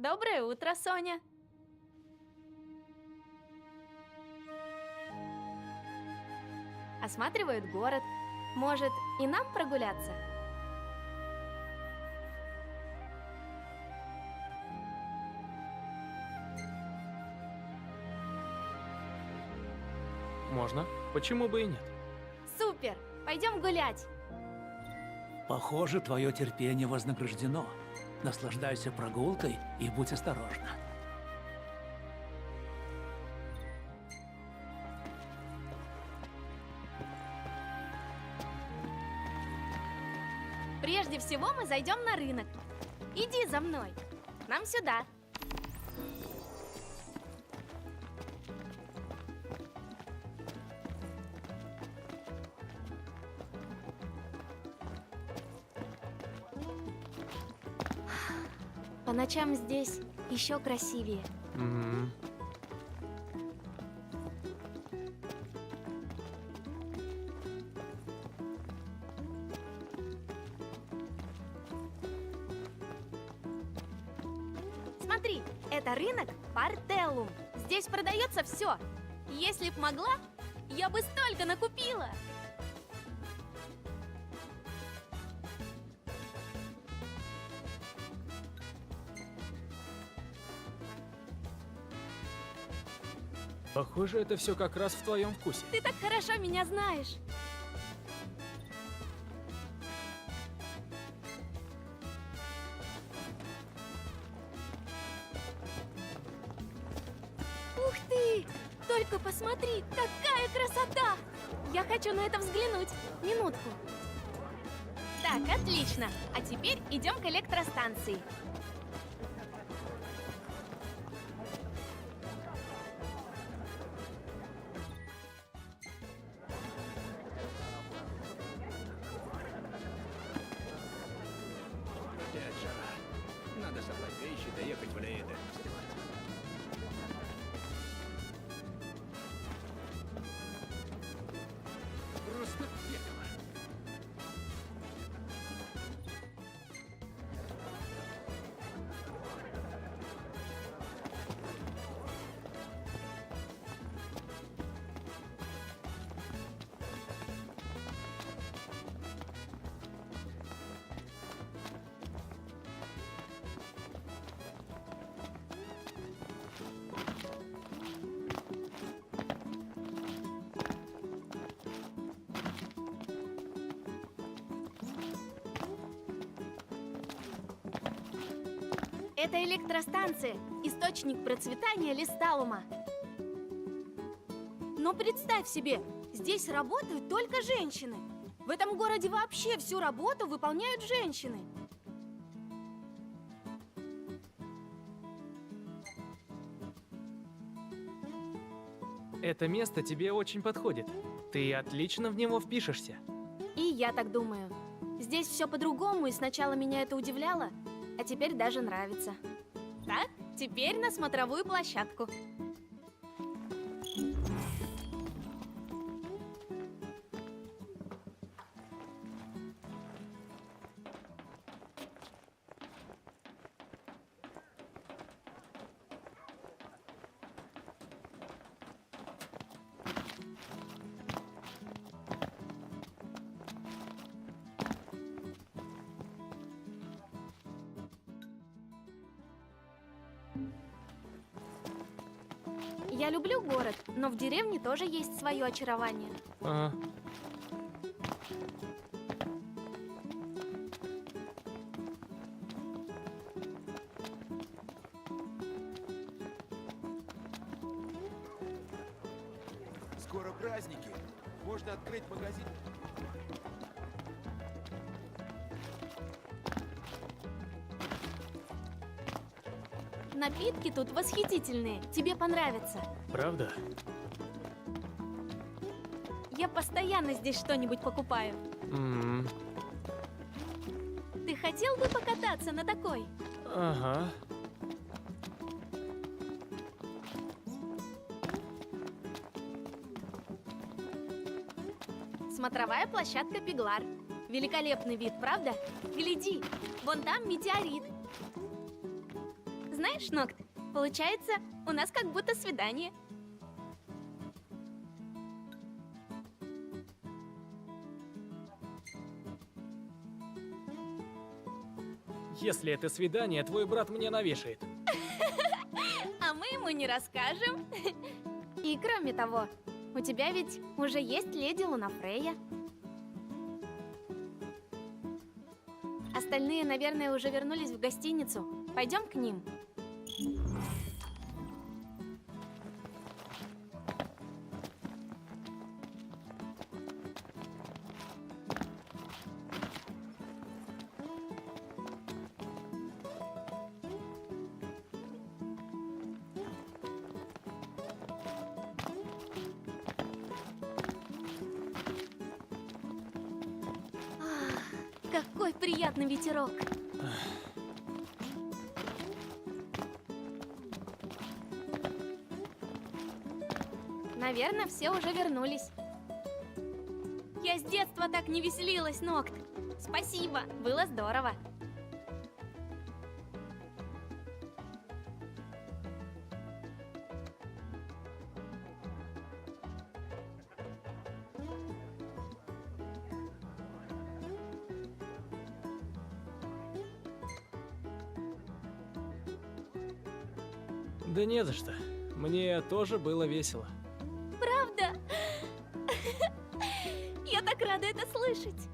Доброе утро, Соня. Осматривают город. Может, и нам прогуляться? Можно? Почему бы и нет? Супер! Пойдем гулять. Похоже, твое терпение вознаграждено. Наслаждайся прогулкой и будь осторожна. Прежде всего мы зайдем на рынок. Иди за мной. Нам сюда. По ночам здесь еще красивее. Смотри, это рынок Портеллум. Здесь продается все. Если б могла, я бы столько накупила. Похоже, это все как раз в твоем вкусе. Ты так хорошо меня знаешь. Ух ты! Только посмотри, какая красота! Я хочу на это взглянуть. Минутку. Так, отлично. А теперь идем к электростанции. Опять жара. Надо собрать вещи, доехать в Лейден. Просто пекло. Это электростанция, источник процветания Листалума. Но представь себе, здесь работают только женщины. В этом городе вообще всю работу выполняют женщины. Это место тебе очень подходит. Ты отлично в него впишешься. И я так думаю. Здесь все по-другому, и сначала меня это удивляло, а теперь даже нравится. Так, теперь на смотровую площадку. Я люблю город, но в деревне тоже есть свое очарование. Скоро праздники. Можно открыть магазин. Напитки тут восхитительные, тебе понравится. Правда? Я постоянно здесь что-нибудь покупаю. Ты хотел бы покататься на такой? Ага. Смотровая площадка Пеглар. Великолепный вид, правда? Гляди, вон там метеорит. Знаешь, Нокт, получается, у нас как будто свидание. Если это свидание, твой брат мне навешает. А мы ему не расскажем. И кроме того, у тебя ведь уже есть леди Лунафрея. Остальные, наверное, уже вернулись в гостиницу. Пойдем к ним. Какой приятный ветерок. Наверное, все уже вернулись. Я с детства так не веселилась, Нокт. Спасибо, было здорово. Да не за что. Мне тоже было весело. Правда? Я так рада это слышать.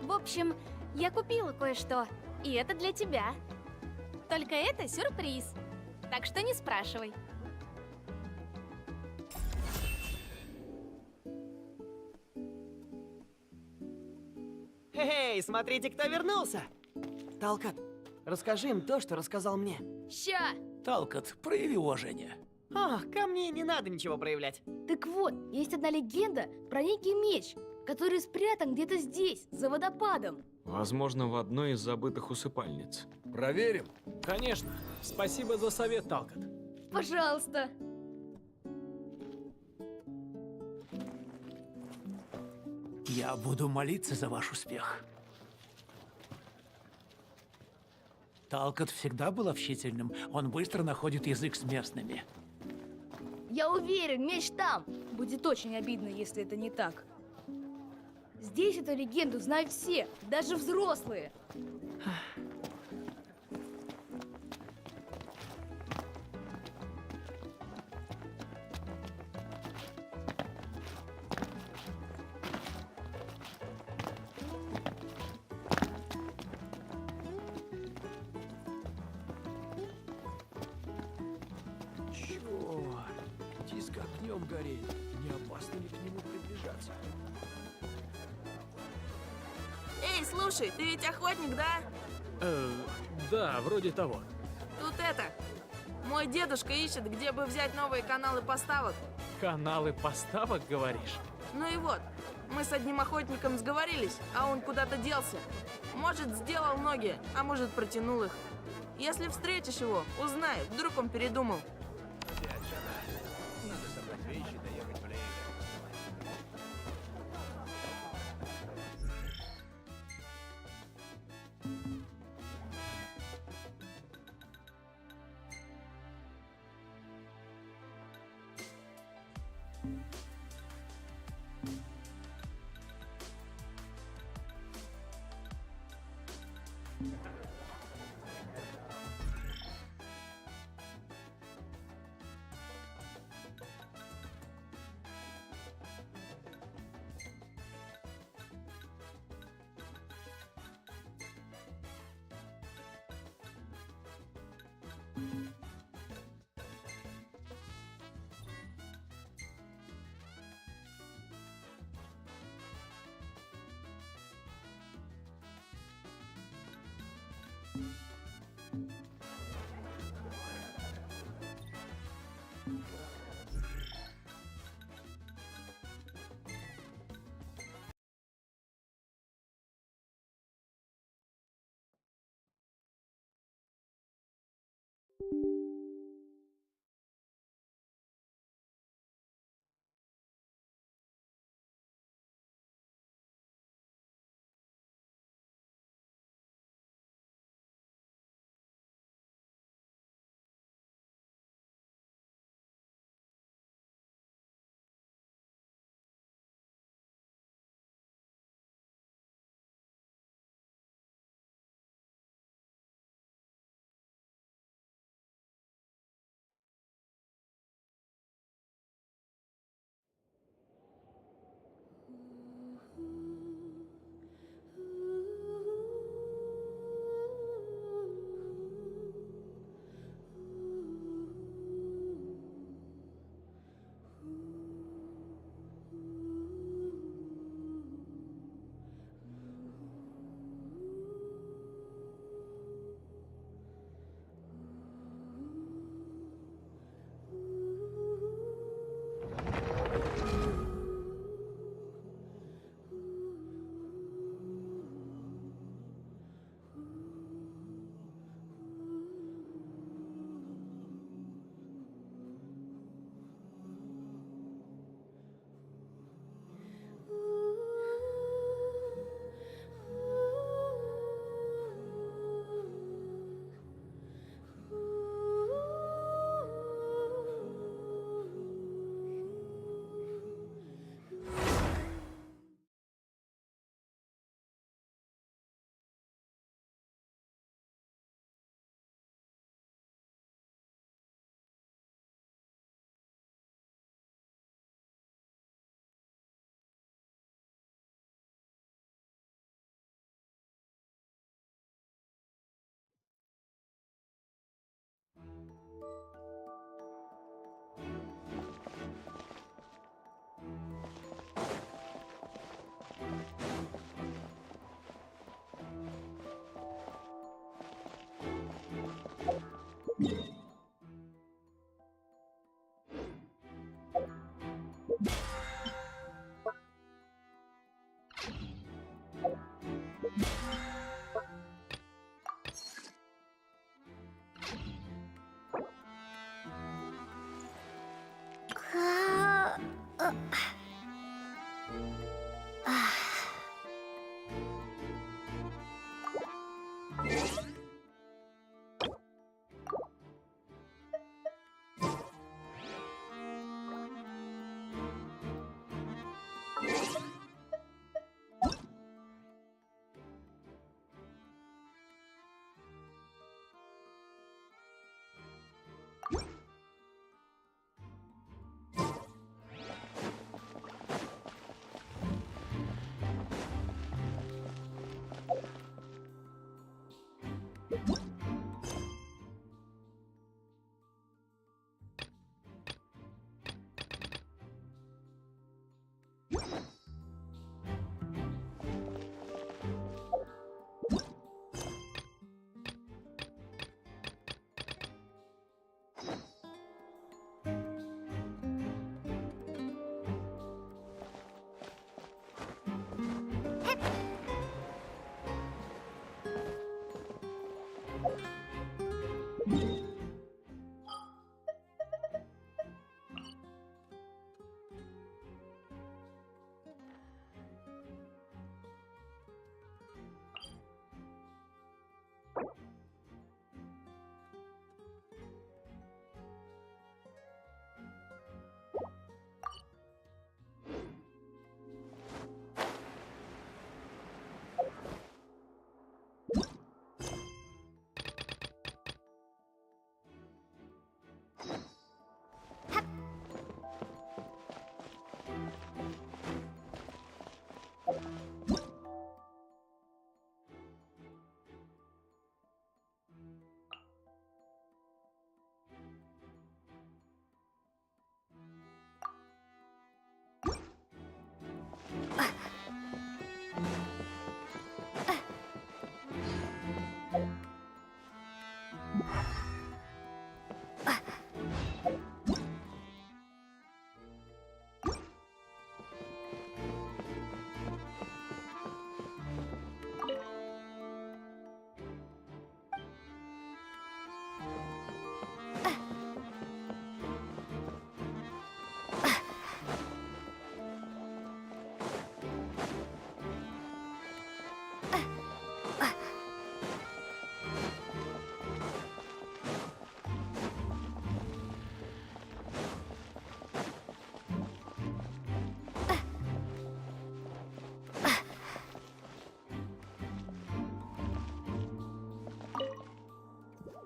В общем, я купила кое-что, и это для тебя. Только это сюрприз, так что не спрашивай. Эй, смотрите, кто вернулся! Талкат, расскажи им то, что рассказал мне. Ща! Талкат, прояви уважение. Ах, ко мне не надо ничего проявлять. Так вот, есть одна легенда про некий меч, который спрятан где-то здесь, за водопадом. Возможно, в одной из забытых усыпальниц. Проверим? Конечно. Спасибо за совет, Талкат. Пожалуйста. Я буду молиться за ваш успех. Талкат всегда был общительным. Он быстро находит язык с местными. Я уверен, меч там. Будет очень обидно, если это не так. Здесь эту легенду знают все, даже взрослые. Черт, диск огнем гореть. Не опасно ли к нему приближаться? Эй, слушай, ты ведь охотник, да? Да, вроде того. Тут это... Мой дедушка ищет, где бы взять новые каналы поставок. Каналы поставок, говоришь? Ну и вот, мы с одним охотником сговорились, а он куда-то делся. Может, сделал ноги, а может, протянул их. Если встретишь его, узнай, вдруг он передумал. Опять жара. Надо собрать вещи, доехать в Лейн.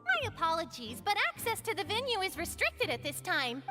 My apologies, but access to the venue is restricted at this time.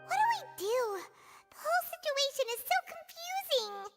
What do we do? The whole situation is so confusing.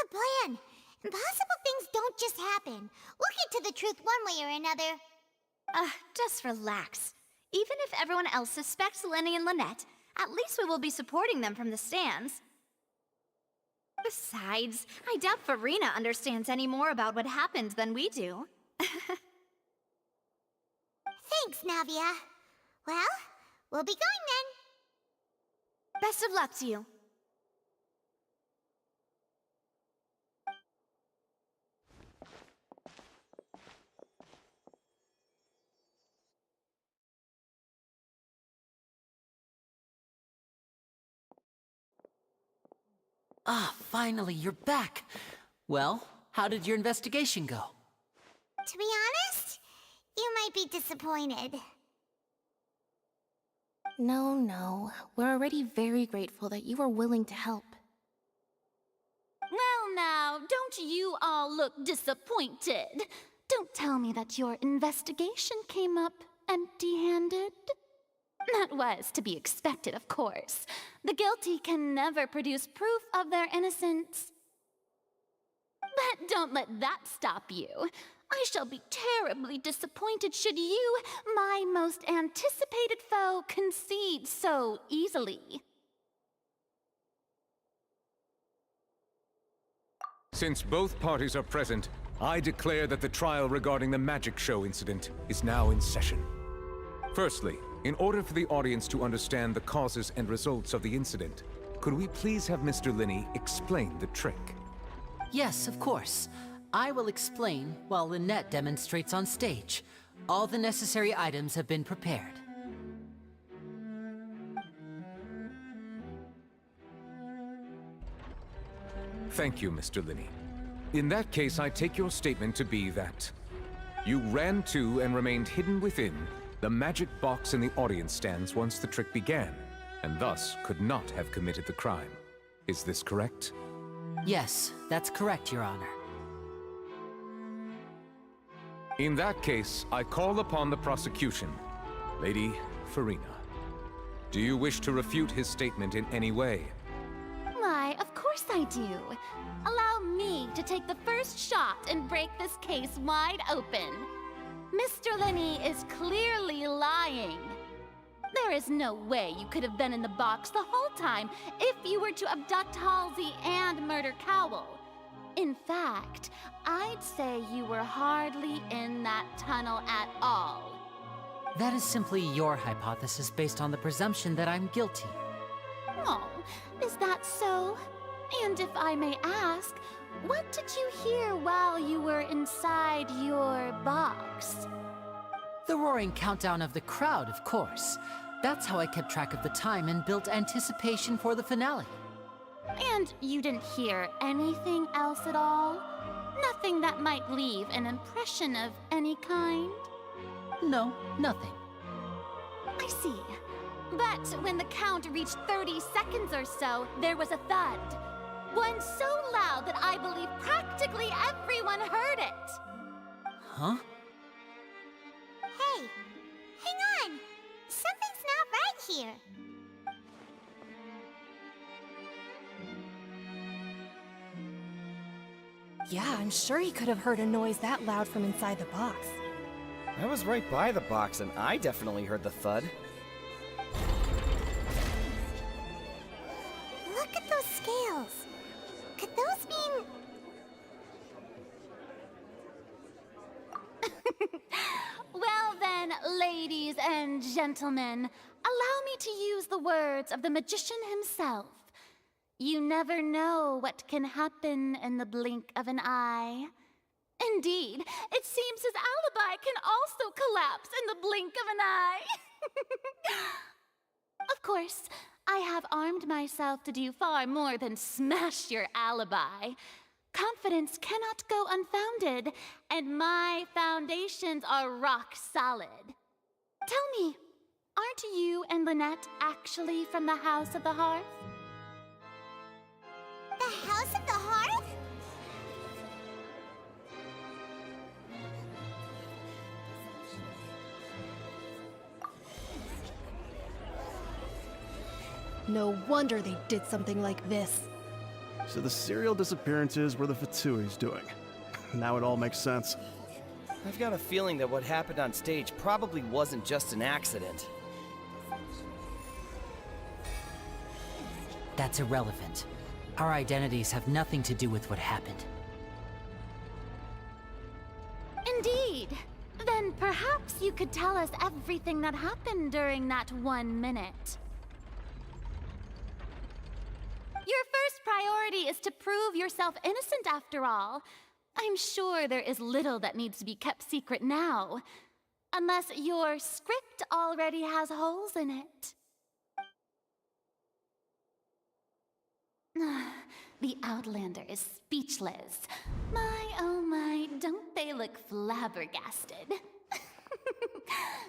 the plan. Impossible things don't just happen. We'll get to the truth one way or another. Just relax. Even if everyone else suspects Lenny and Lynette, at least we will be supporting them from the stands. Besides, I doubt Farina understands any more about what happened than we do. Thanks, Navia. Well, we'll be going then. Best of luck to you. Ah, finally, you're back. Well, how did your investigation go? To be honest, you might be disappointed. No. We're already very grateful that you were willing to help. Well now, don't you all look disappointed. Don't tell me that your investigation came up empty-handed. That was to be expected, of course. The guilty can never produce proof of their innocence. But don't let that stop you. I shall be terribly disappointed should you, my most anticipated foe, concede so easily. Since both parties are present, I declare that the trial regarding the magic show incident is now in session. Firstly, in order for the audience to understand the causes and results of the incident, could we please have Mr. Linney explain the trick? Yes, of course. I will explain while Lynette demonstrates on stage. All the necessary items have been prepared. Thank you, Mr. Linney. In that case, I take your statement to be that you ran to and remained hidden within the magic box in the audience stands once the trick began, and thus could not have committed the crime. Is this correct? Yes, that's correct, Your Honor. In that case, I call upon the prosecution. Lady Farina, do you wish to refute his statement in any way? Why, of course I do. Allow me to take the first shot and break this case wide open. Mr. Linney is clearly lying. There is no way you could have been in the box the whole time if you were to abduct Halsey and murder Cowell. In fact, I'd say you were hardly in that tunnel at all. That is simply your hypothesis based on the presumption that I'm guilty. Oh, is that so? And if I may ask, what did you hear while you were inside your box? The roaring countdown of the crowd, of course. That's how I kept track of the time and built anticipation for the finale. And you didn't hear anything else at all? Nothing that might leave an impression of any kind? No, nothing. I see. But when the count reached 30 seconds or so, there was a thud. One so loud that I believe practically everyone heard it. Huh? Hey, hang on. Something's not right here. Yeah, I'm sure he could have heard a noise that loud from inside the box. I was right by the box, and I definitely heard the thud. Look at those scales. Could those mean... Well then, ladies and gentlemen, allow me to use the words of the magician himself. You never know what can happen in the blink of an eye. Indeed, it seems his alibi can also collapse in the blink of an eye. Of course, I have armed myself to do far more than smash your alibi. Confidence cannot go unfounded, and my foundations are rock solid. Tell me, aren't you and Lynette actually from the House of the Hearth? The House of the Hearth? No wonder they did something like this. So the serial disappearances were the Fatui's doing. Now it all makes sense. I've got a feeling that what happened on stage probably wasn't just an accident. That's irrelevant. Our identities have nothing to do with what happened. Indeed. Then perhaps you could tell us everything that happened during that 1 minute. Your first priority is to prove yourself innocent after all. I'm sure there is little that needs to be kept secret now. Unless your script already has holes in it. The Outlander is speechless. My, oh my, don't they look flabbergasted?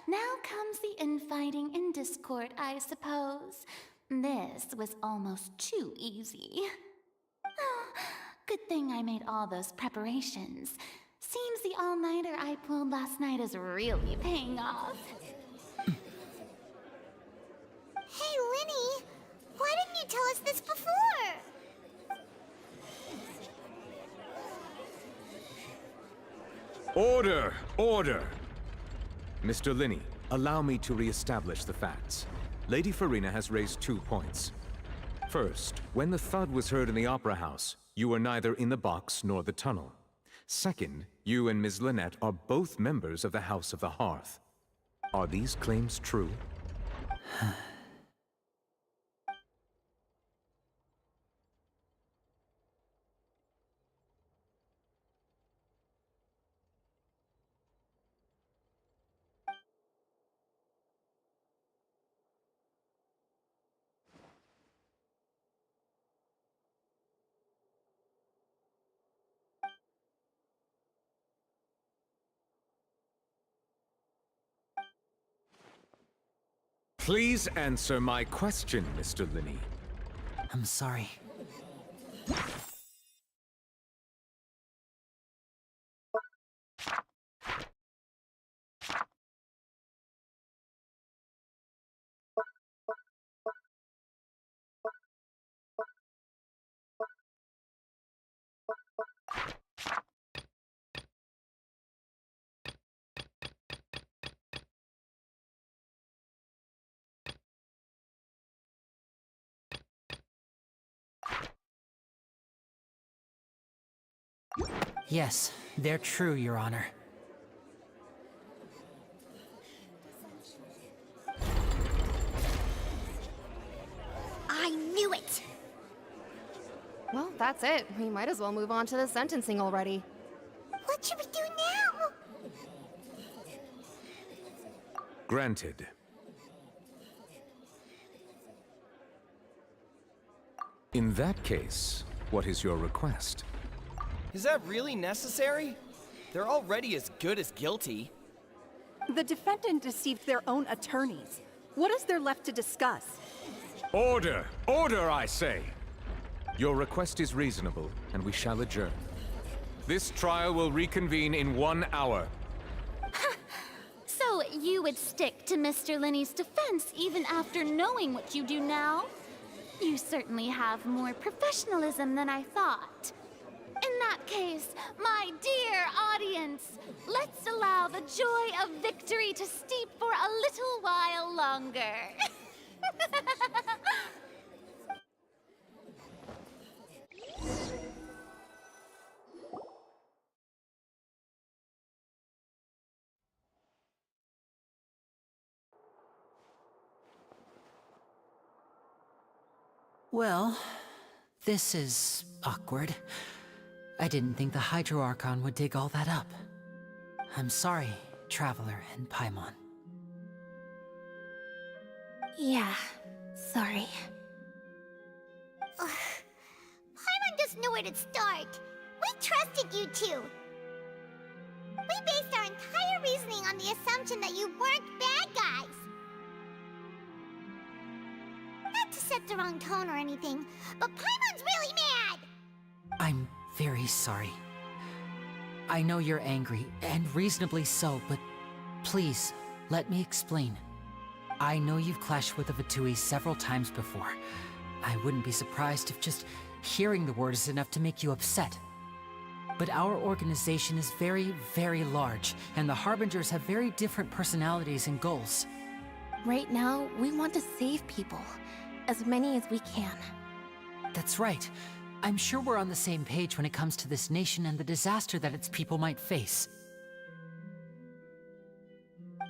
Now comes the infighting and discord, I suppose. This was almost too easy. Good thing I made all those preparations. Seems the all-nighter I pulled last night is really paying off. Hey, Linny! Why didn't you tell us this before? Order! Order! Mr. Linney, allow me to re-establish the facts. Lady Farina has raised 2 points. First, when the thud was heard in the Opera House, you were neither in the box nor the tunnel. Second, you and Ms. Lynette are both members of the House of the Hearth. Are these claims true? Please answer my question, Mr. Linney. I'm sorry. Yes, they're true, Your Honor. I knew it! Well, that's it. We might as well move on to the sentencing already. What should we do now? Granted. In that case, what is your request? Is that really necessary? They're already as good as guilty. The defendant deceived their own attorneys. What is there left to discuss? Order! Order, I say! Your request is reasonable, and we shall adjourn. This trial will reconvene in 1 hour. So you would stick to Mr. Linney's defense even after knowing what you do now? You certainly have more professionalism than I thought. In that case, my dear audience, let's allow the joy of victory to steep for a little while longer. Well, this is awkward. I didn't think the Hydro Archon would dig all that up. I'm sorry, Traveler and Paimon. Yeah, sorry. Paimon doesn't know where to start. We trusted you two. We based our entire reasoning on the assumption that you weren't bad guys. Not to set the wrong tone or anything, but Paimon's really mad! I'm very sorry. I know you're angry, and reasonably so, but please, let me explain. I know you've clashed with the Fatui several times before. I wouldn't be surprised if just Hearing the word is enough to make you upset. But our organization is very, very large, and the Harbingers have very different personalities and goals. Right now, we want to save people. As many as we can. That's right. I'm sure we're on the same page when it comes to this nation and the disaster that its people might face.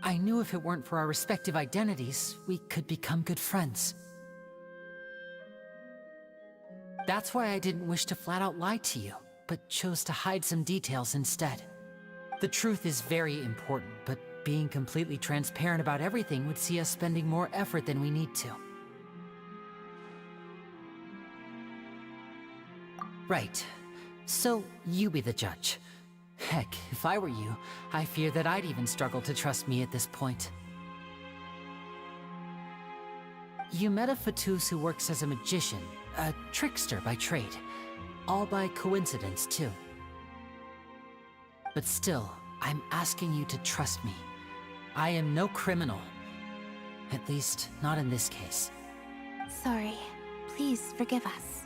I knew if it weren't for our respective identities, we could become good friends. That's why I didn't wish to flat out lie to you, but chose to hide some details instead. The truth is very important, but being completely transparent about everything would see us spending more effort than we need to. Right. So, you be the judge. Heck, if I were you, I fear that I'd even struggle to trust me at this point. You met a Fatus who works as a magician, a trickster by trade. All by coincidence, too. But still, I'm asking you to trust me. I am no criminal. At least, not in this case. Sorry. Please forgive us.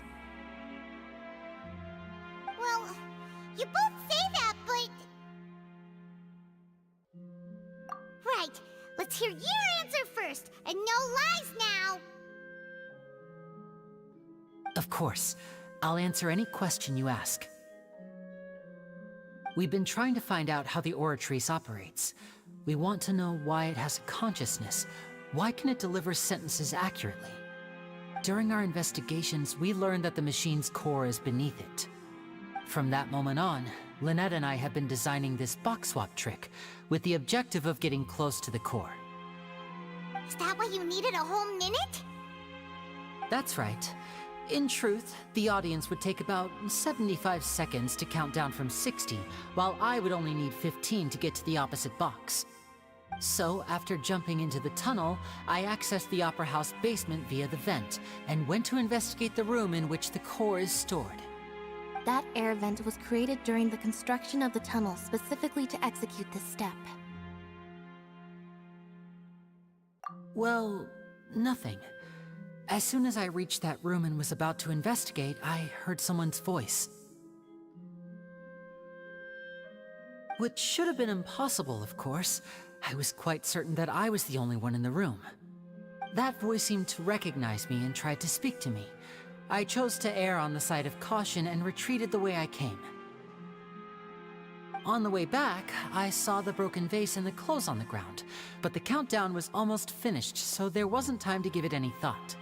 Well, you both say that, but... Right. Let's hear your answer first, and no lies now! Of course. I'll answer any question you ask. We've been trying to find out how the Oratrice operates. We want to know why it has a consciousness. Why can it deliver sentences accurately? During our investigations, we learned that the machine's core is beneath it. From that moment on, Lynette and I have been designing this box swap trick, with the objective of getting close to the core. Is that why you needed a whole minute? That's right. In truth, the audience would take about 75 seconds to count down from 60, while I would only need 15 to get to the opposite box. So, after jumping into the tunnel, I accessed the Opera House basement via the vent, and went to investigate the room in which the core is stored. That air vent was created during the construction of the tunnel specifically to execute this step. Well, nothing. As soon as I reached that room and was about to investigate, I heard someone's voice. Which should have been impossible, of course. I was quite certain that I was the only one in the room. That voice seemed to recognize me and tried to speak to me. I chose to err on the side of caution and retreated the way I came. On the way back, I saw the broken vase and the clothes on the ground, but the countdown was almost finished, so there wasn't time to give it any thought.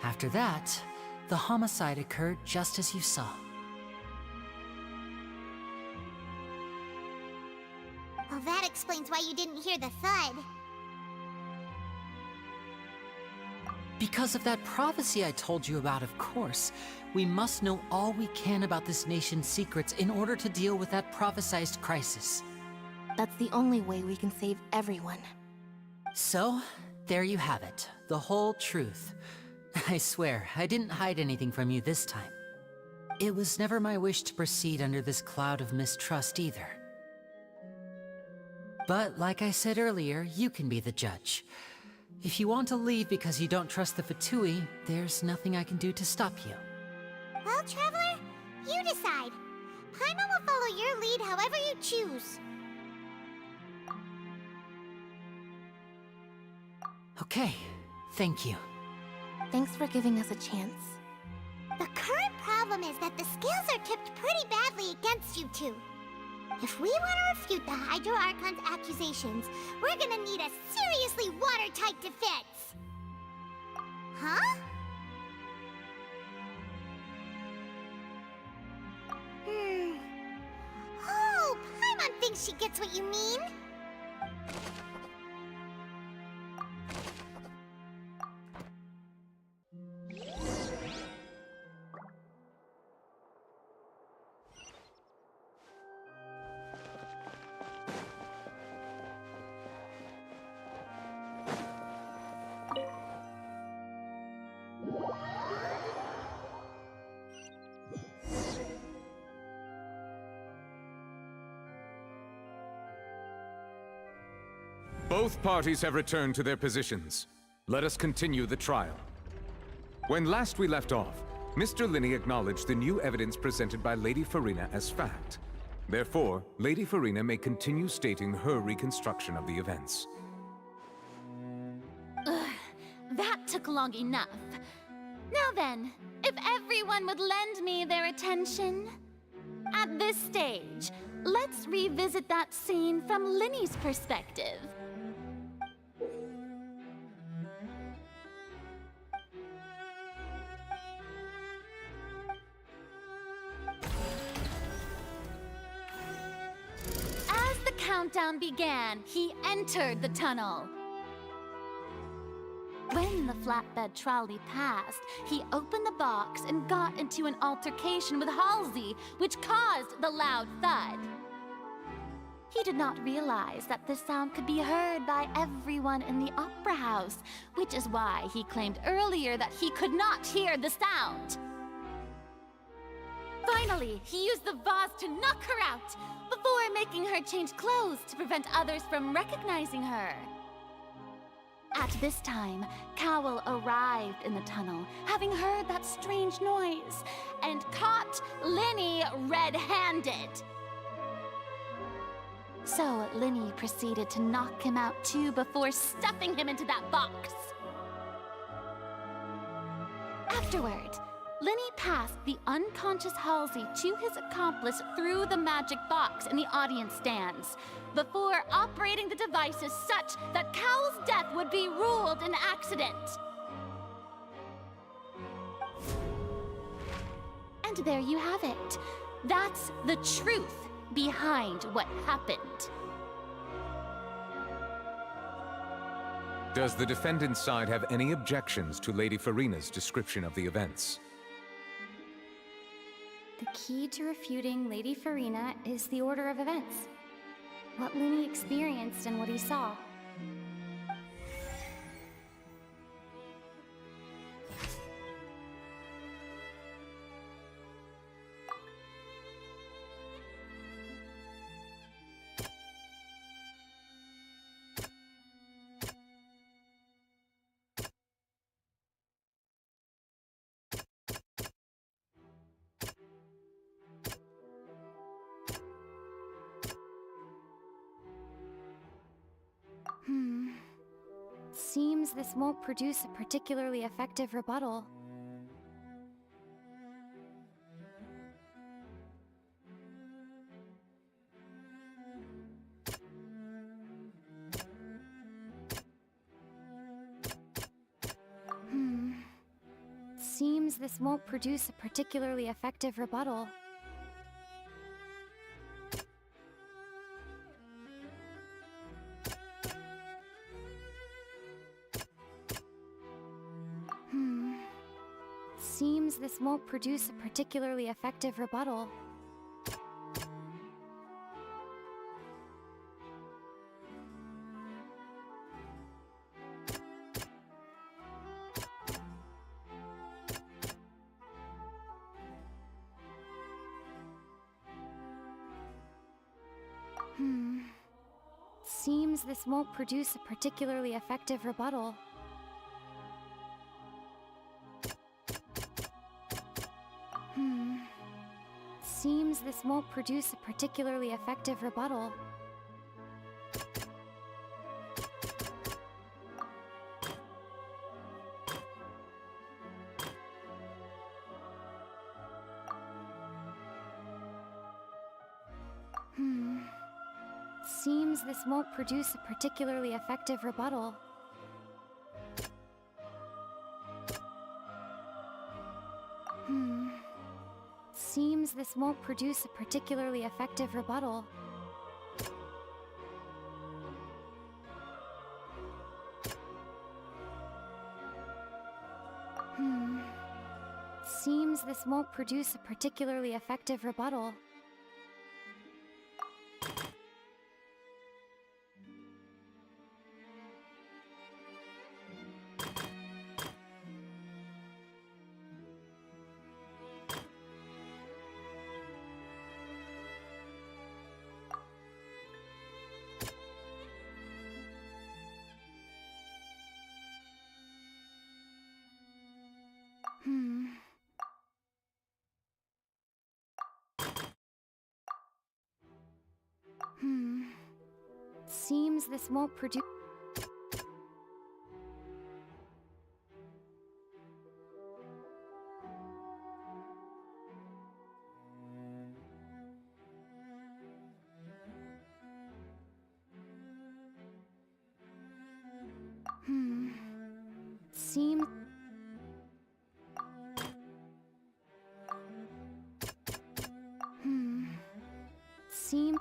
After that, the homicide occurred just as you saw. Well, that explains why you didn't hear the thud. Because of that prophecy I told you about, of course. We must know all we can about this nation's secrets in order to deal with that prophesized crisis. That's the only way we can save everyone. So, there you have it. The whole truth. I swear, I didn't hide anything from you this time. It was never my wish to proceed under this cloud of mistrust either. But like I said earlier, you can be the judge. If you want to leave because you don't trust the Fatui, there's nothing I can do to stop you. Well, Traveler, you decide. Paimon will follow your lead however you choose. Okay, thank you. Thanks for giving us a chance. The current problem is that the scales are tipped pretty badly against you two. If we want to refute the Hydro Archon's accusations, we're gonna need a seriously watertight defense. Huh? Oh, Paimon thinks she gets what you mean. Both parties have returned to their positions. Let us continue the trial. When last we left off, Mr. Linney acknowledged the new evidence presented by Lady Farina as fact. Therefore, Lady Farina may continue stating her reconstruction of the events. That took long enough. Now then, if everyone would lend me their attention. At this stage, let's revisit that scene from Linney's perspective. As the countdown began, he entered the tunnel. When the flatbed trolley passed, he opened the box and got into an altercation with Halsey, which caused the loud thud. He did not realize that this sound could be heard by everyone in the opera house, which is why he claimed earlier that he could not hear the sound. Finally, he used the vase to knock her out, before making her change clothes to prevent others from recognizing her. At this time, Cowell arrived in the tunnel, having heard that strange noise, and caught Linney red-handed. So Linney proceeded to knock him out too before stuffing him into that box. Afterward, Linney passed the unconscious Halsey to his accomplice through the magic box in the audience stands, before operating the devices such that Cowell's death would be ruled an accident. And there you have it. That's the truth behind what happened. Does the defendant's side have any objections to Lady Farina's description of the events? The key to refuting Lady Farina is the order of events. What Linney experienced and what he saw. Seems this won't produce a particularly effective rebuttal. Seems this won't produce a particularly effective rebuttal. Seems this won't produce a particularly effective rebuttal. Seems this won't produce a particularly effective rebuttal. Seems this won't produce a particularly effective rebuttal. Seems this won't produce a particularly effective rebuttal. Seems this won't produce a particularly effective rebuttal. Seems this won't produce a particularly effective rebuttal. seems this won't produce... Seems... Seem...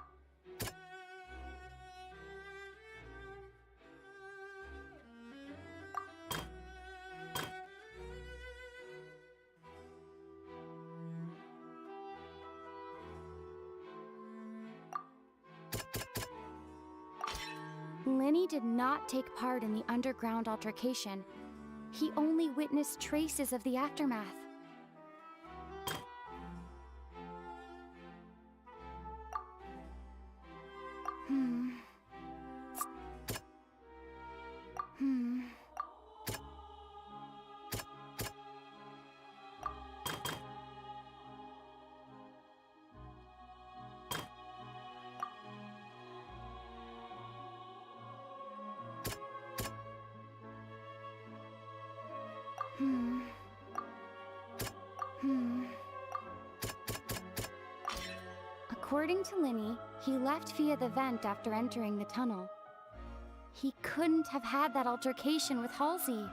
Lenny did not take part in the underground altercation. He only witnessed traces of the aftermath. According to Lenny, he left via the vent after entering the tunnel. He couldn't have had that altercation with Halsey.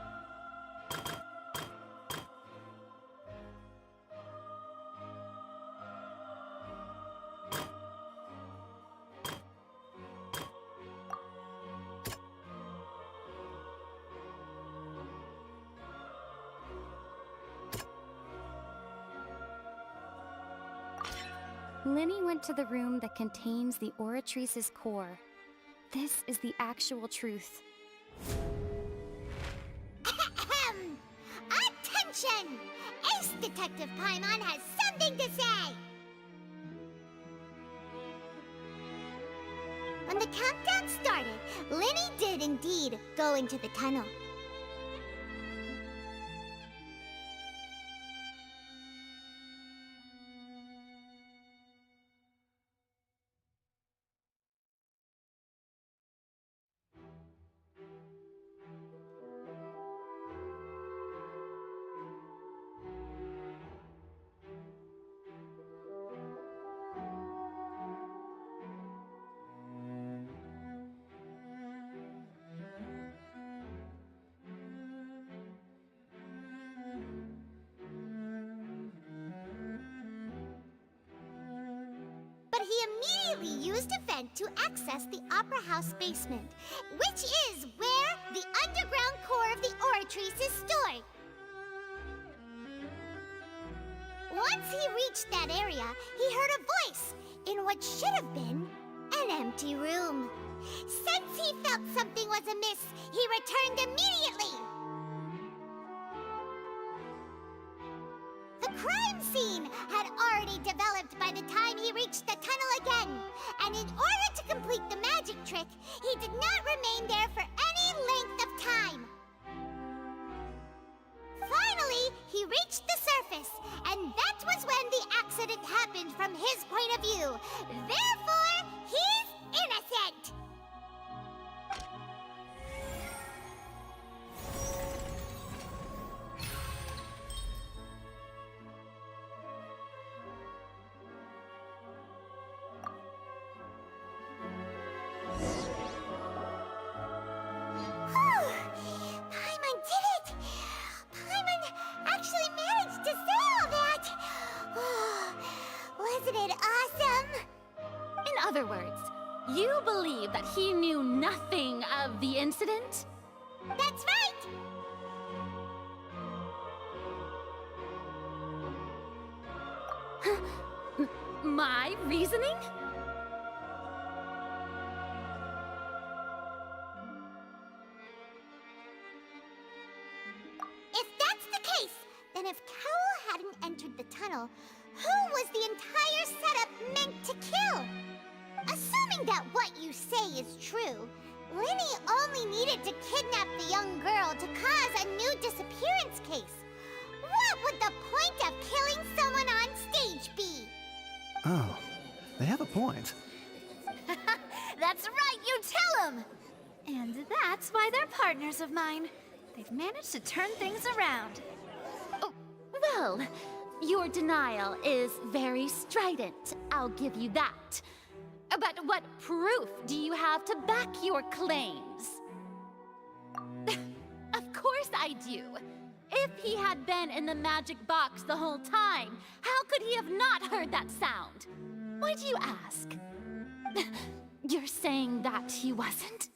Lenny went to the room that contains the Oratrice's core. This is the actual truth. Attention! Ace Detective Paimon has something to say! When the countdown started, Lenny did indeed go into the tunnel. But he immediately used a vent to access the Opera House basement, which is where the underground core of the Oratrice is stored. Once he reached that area, he heard a voice in what should have been an empty room. Since he felt something was amiss, he returned immediately. The crime scene had already developed by the time he reached the tunnel again, and in order to complete the magic trick, he did not remain there for any length of time. Finally, he reached the surface, and that was when the accident happened from his point of view. Therefore, he's innocent! Paimon did it! Paimon actually managed to say all that! Wasn't it awesome? In other words, you believe that he knew nothing of the incident? That's right! My reasoning? If that's the case, then if Cowell hadn't entered the tunnel, who was the entire setup meant to kill? Assuming that what you say is true, Lenny only needed to kidnap the young girl to cause a new disappearance case. What would the point of killing someone on stage be? Oh, they have a point. That's right, you tell him! that's why they're partners of mine. They've managed to turn things around. Oh, well, your denial is very strident, I'll give you that. But what proof do you have to back your claims? Of course I do. If he had been in the magic box the whole time, how could he have not heard that sound? Why do you ask? You're saying that he wasn't?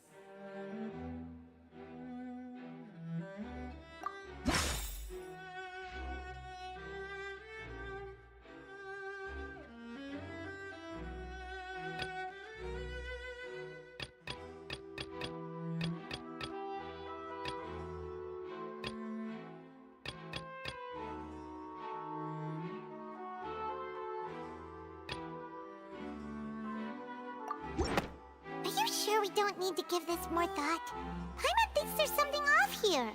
Are you sure we don't need to give this more thought? Paimon thinks there's something off here.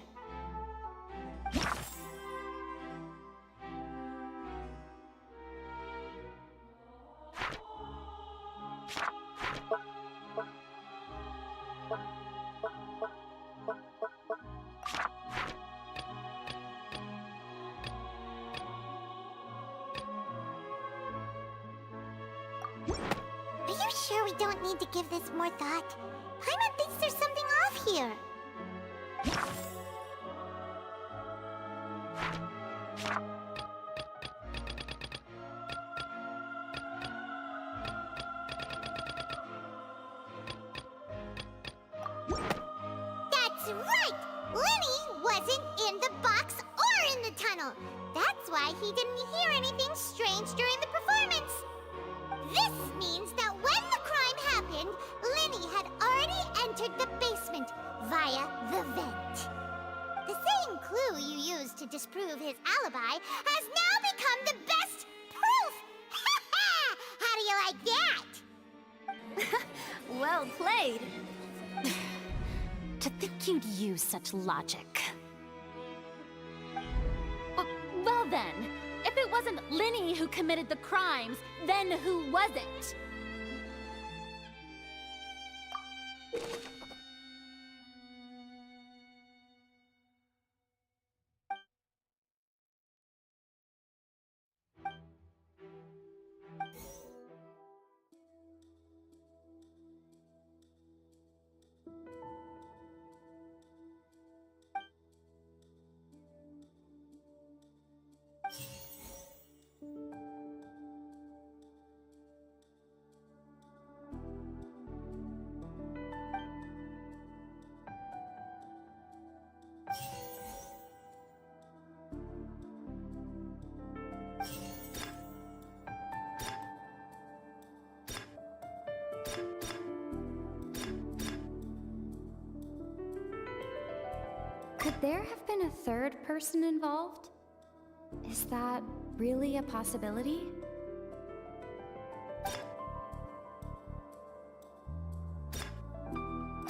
Are you sure we don't need to give this more thought? Paimon thinks there's something off here. That's right! Lenny wasn't in the box or in the tunnel. That's why he didn't hear anything strange during the performance. This means that when the crime happened, Lenny had already entered the basement via the vent. The same clue you used to disprove his alibi has now become the best proof! Ha ha! How do you like that? Well played. To think you'd use such logic. Well then, if it wasn't Lenny who committed the crimes, then who was it? Could there have been a third person involved? Is that really a possibility?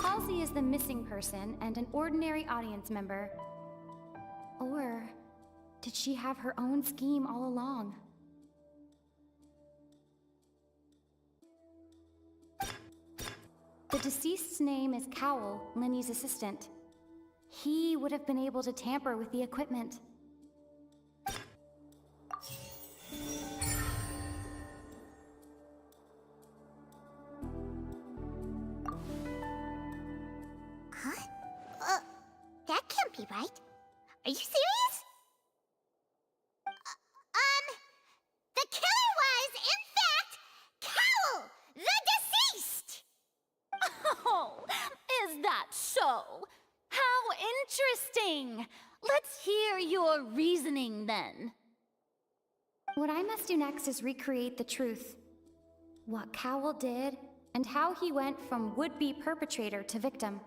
Halsey is the missing person and an ordinary audience member. Or did she have her own scheme all along? The deceased's name is Cowell, Lenny's assistant. He would have been able to tamper with the equipment. Huh? That can't be right. Are you serious? The killer was, in fact, Cowell, the deceased! Oh, is that so? How interesting! Let's hear your reasoning then. What I must do next is recreate the truth. What Cowell did, and how he went from would-be perpetrator to victim.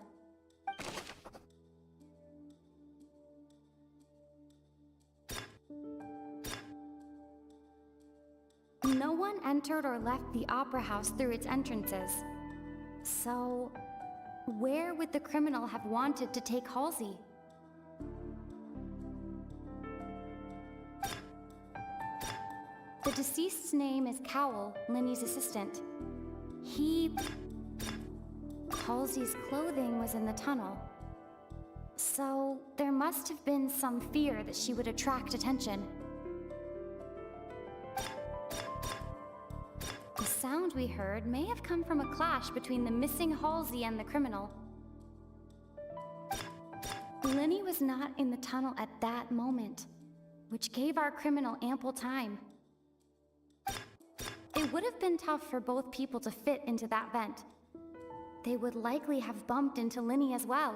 No one entered or left the Opera House through its entrances. So, where would the criminal have wanted to take Halsey? The deceased's name is Cowell, Lenny's assistant. He Halsey's clothing was in the tunnel. So, there must have been some fear that she would attract attention. The sound we heard may have come from a clash between the missing Halsey and the criminal. Lenny was not in the tunnel at that moment, which gave our criminal ample time. It would have been tough for both people to fit into that vent. They would likely have bumped into Lenny as well.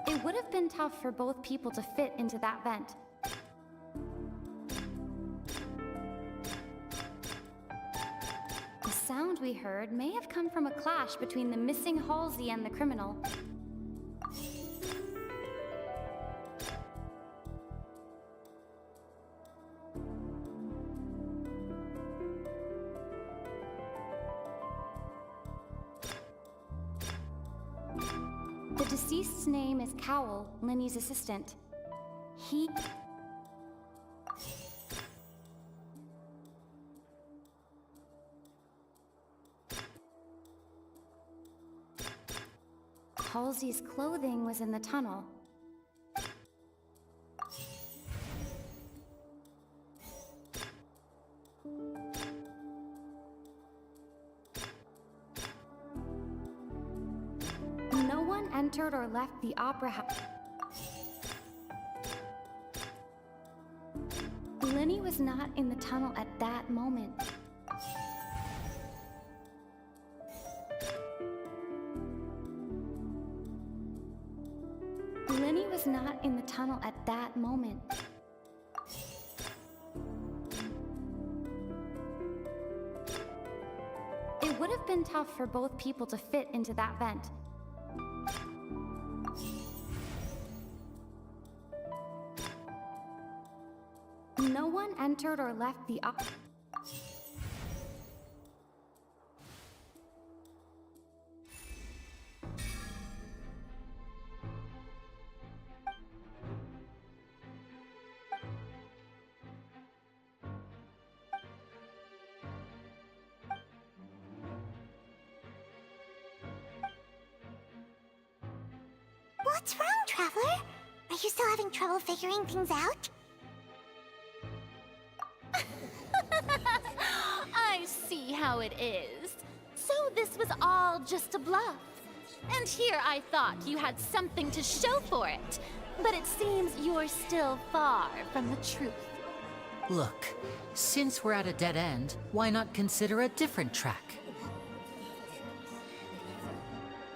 It would have been tough for both people to fit into that vent. The sound we heard may have come from a clash between the missing Halsey and the criminal. The deceased's name is Cowell, Lenny's assistant. He... Halsey's clothing was in the tunnel. No one entered or left the opera house. Lenny was not in the tunnel at that moment. Lenny was not in the tunnel at that moment. It would have been tough for both people to fit into that vent. No one entered or left the op... What's wrong, Traveler? Are you still having trouble figuring things out? I see how it is. So this was all just a bluff. And here I thought you had something to show for it. But it seems you're still far from the truth. Look, since we're at a dead end, why not consider a different track?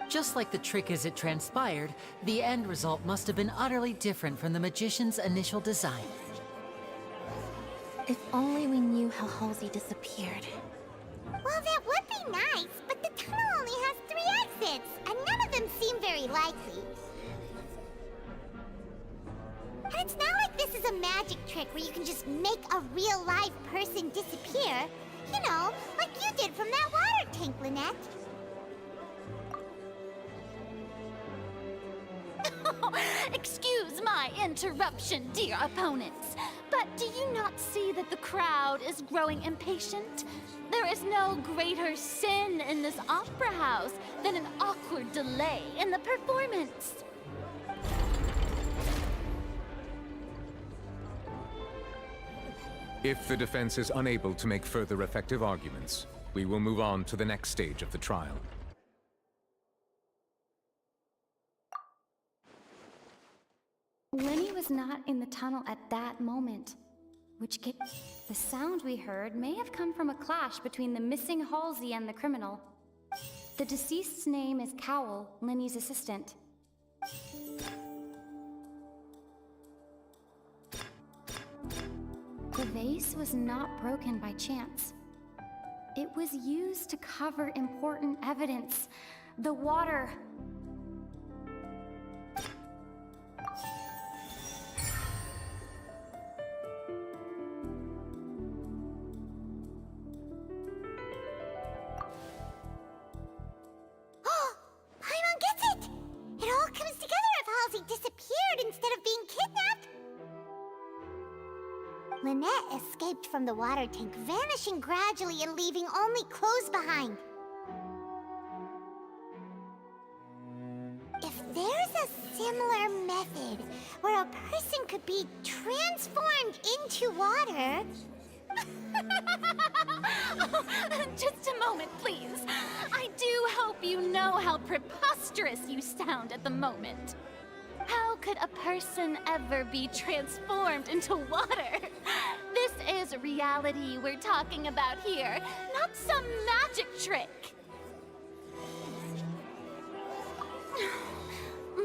Just like the trick as it transpired, the end result must have been utterly different from the magician's initial design. If only we knew how Halsey disappeared. Well, that would be nice, but the tunnel only has 3 exits, and none of them seem very likely. And it's not like this is a magic trick where you can just make a real live person disappear. You know, like you did from that water tank, Lynette. Excuse my interruption, dear opponents, but do you not see that the crowd is growing impatient? There is no greater sin in this opera house than an awkward delay in the performance. If the defense is unable to make further effective arguments, we will move on to the next stage of the trial. Lenny was not in the tunnel at that moment, which gave... The sound we heard may have come from a clash between the missing Halsey and the criminal. The deceased's name is Cowell, Lenny's assistant. The vase was not broken by chance. It was used to cover important evidence. The water... Paimon gets it! It all comes together if Lynette escaped from the water tank, vanishing gradually and leaving only clothes behind. If there's a similar method where a person could be transformed into water... Just a moment, please. I do hope you know how preposterous you sound at the moment. How could a person ever be transformed into water? This is reality we're talking about here, not some magic trick.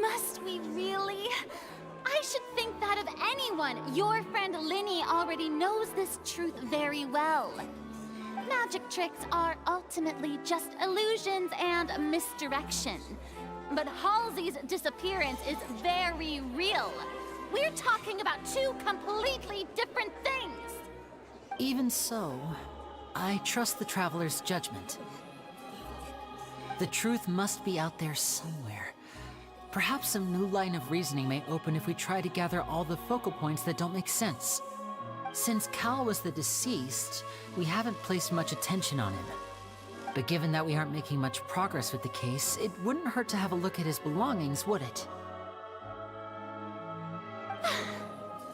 Must we really? I should think that of anyone. Your friend Linny already knows this truth very well. Magic tricks are ultimately just illusions and misdirection. But Halsey's disappearance is very real. We're talking about two completely different things. Even so, I trust the Traveler's judgment. The truth must be out there somewhere. Perhaps some new line of reasoning may open if we try to gather all the focal points that don't make sense. Since Cal was the deceased, we haven't placed much attention on him. But given that we aren't making much progress with the case, it wouldn't hurt to have a look at his belongings, would it?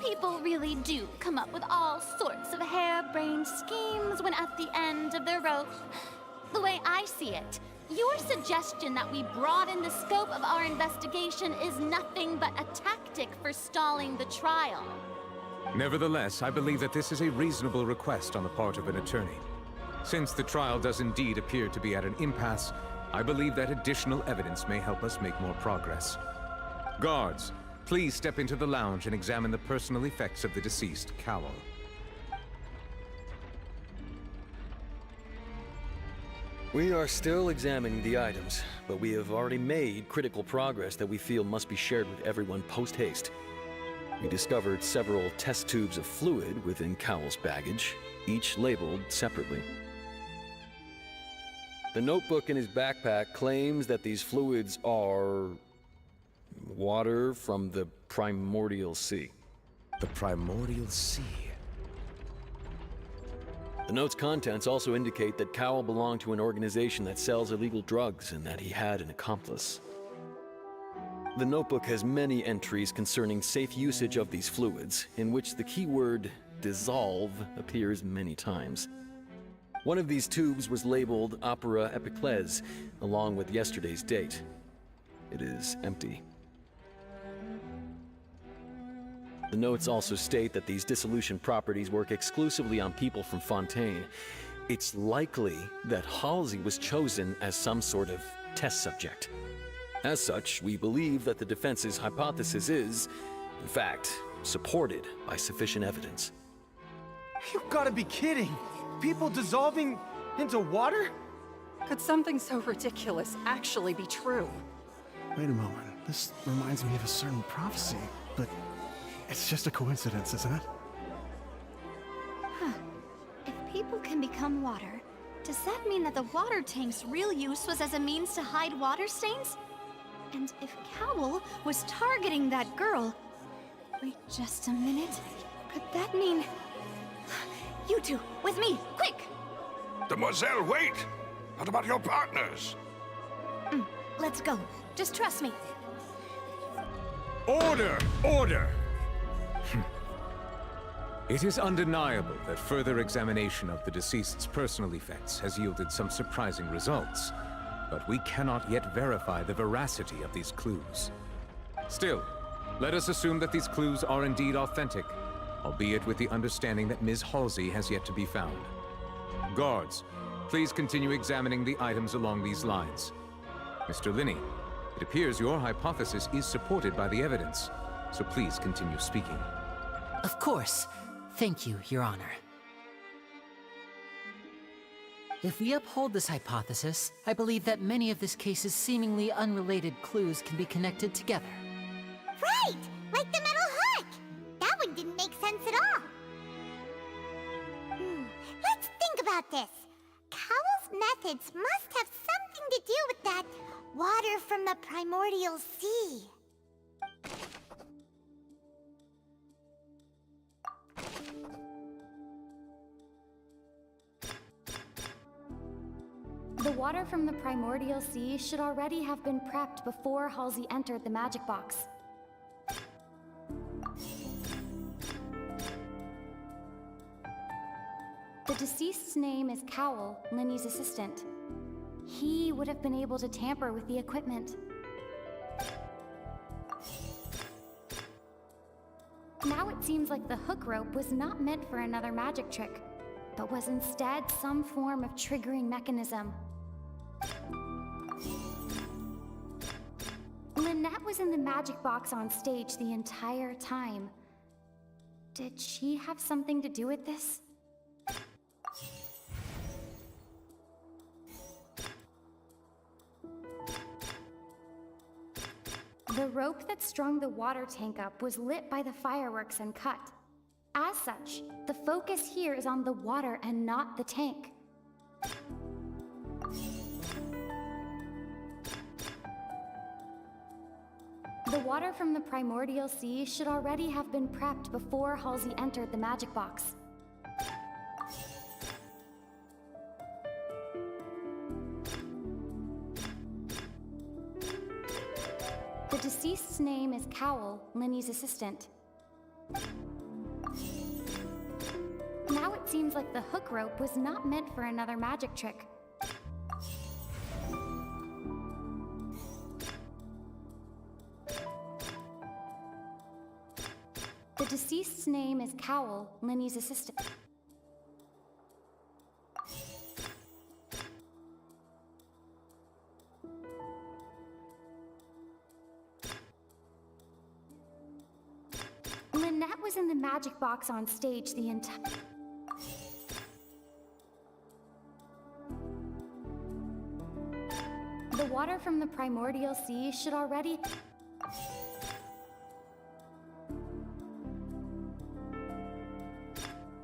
People really do come up with all sorts of harebrained schemes when at the end of their rope. The way I see it, your suggestion that we broaden the scope of our investigation is nothing but a tactic for stalling the trial. Nevertheless, I believe that this is a reasonable request on the part of an attorney. Since the trial does indeed appear to be at an impasse, I believe that additional evidence may help us make more progress. Guards, please step into the lounge and examine the personal effects of the deceased Cowell. We are still examining the items, but we have already made critical progress that we feel must be shared with everyone post-haste. We discovered several test tubes of fluid within Cowell's baggage, each labeled separately. The notebook in his backpack claims that these fluids are... water from the Primordial Sea. The Primordial Sea? The note's contents also indicate that Cowell belonged to an organization that sells illegal drugs and that he had an accomplice. The notebook has many entries concerning safe usage of these fluids, in which the keyword dissolve appears many times. One of these tubes was labeled Opera Epiclese, along with yesterday's date. It is empty. The notes also state that these dissolution properties work exclusively on people from Fontaine. It's likely that Halsey was chosen as some sort of test subject. As such, we believe that the defense's hypothesis is, in fact, supported by sufficient evidence. You gotta be kidding! People dissolving into water? Could something so ridiculous actually be true? Wait a moment. This reminds me of a certain prophecy, but it's just a coincidence, isn't it? Huh. If people can become water, does that mean that the water tank's real use was as a means to hide water stains? And if Cowell was targeting that girl... Wait just a minute. Could that mean... You two, with me, quick! Demoiselle, wait! What about your partners? Let's go. Just trust me. Order! Order! It is undeniable that further examination of the deceased's personal effects has yielded some surprising results, but we cannot yet verify the veracity of these clues. Still, let us assume that these clues are indeed authentic, albeit with the understanding that Ms. Halsey has yet to be found. Guards, please continue examining the items along these lines. Mr. Linney, it appears your hypothesis is supported by the evidence, so please continue speaking. Of course. Thank you, Your Honor. If we uphold this hypothesis, I believe that many of this case's seemingly unrelated clues can be connected together. Right! Like the metal hook! That one didn't make sense at all. Let's think about this. Cowell's methods must have something to do with that water from the Primordial Sea. The water from the primordial sea should already have been prepped before Halsey entered the magic box. The deceased's name is Cowell, Linny's assistant. He would have been able to tamper with the equipment. Now it seems like the hook rope was not meant for another magic trick, but was instead some form of triggering mechanism. Lynette was in the magic box on stage the entire time. Did she have something to do with this? The rope that strung the water tank up was lit by the fireworks and cut. As such, the focus here is on the water and not the tank. The water from the primordial sea should already have been prepped before Halsey entered the magic box. The deceased's name is Cowell, Linny's assistant. Now it seems like the hook rope was not meant for another magic trick. The deceased's name is Cowell, Linny's assistant. Lynette was in the magic box on stage the entire... The water from the primordial sea should already...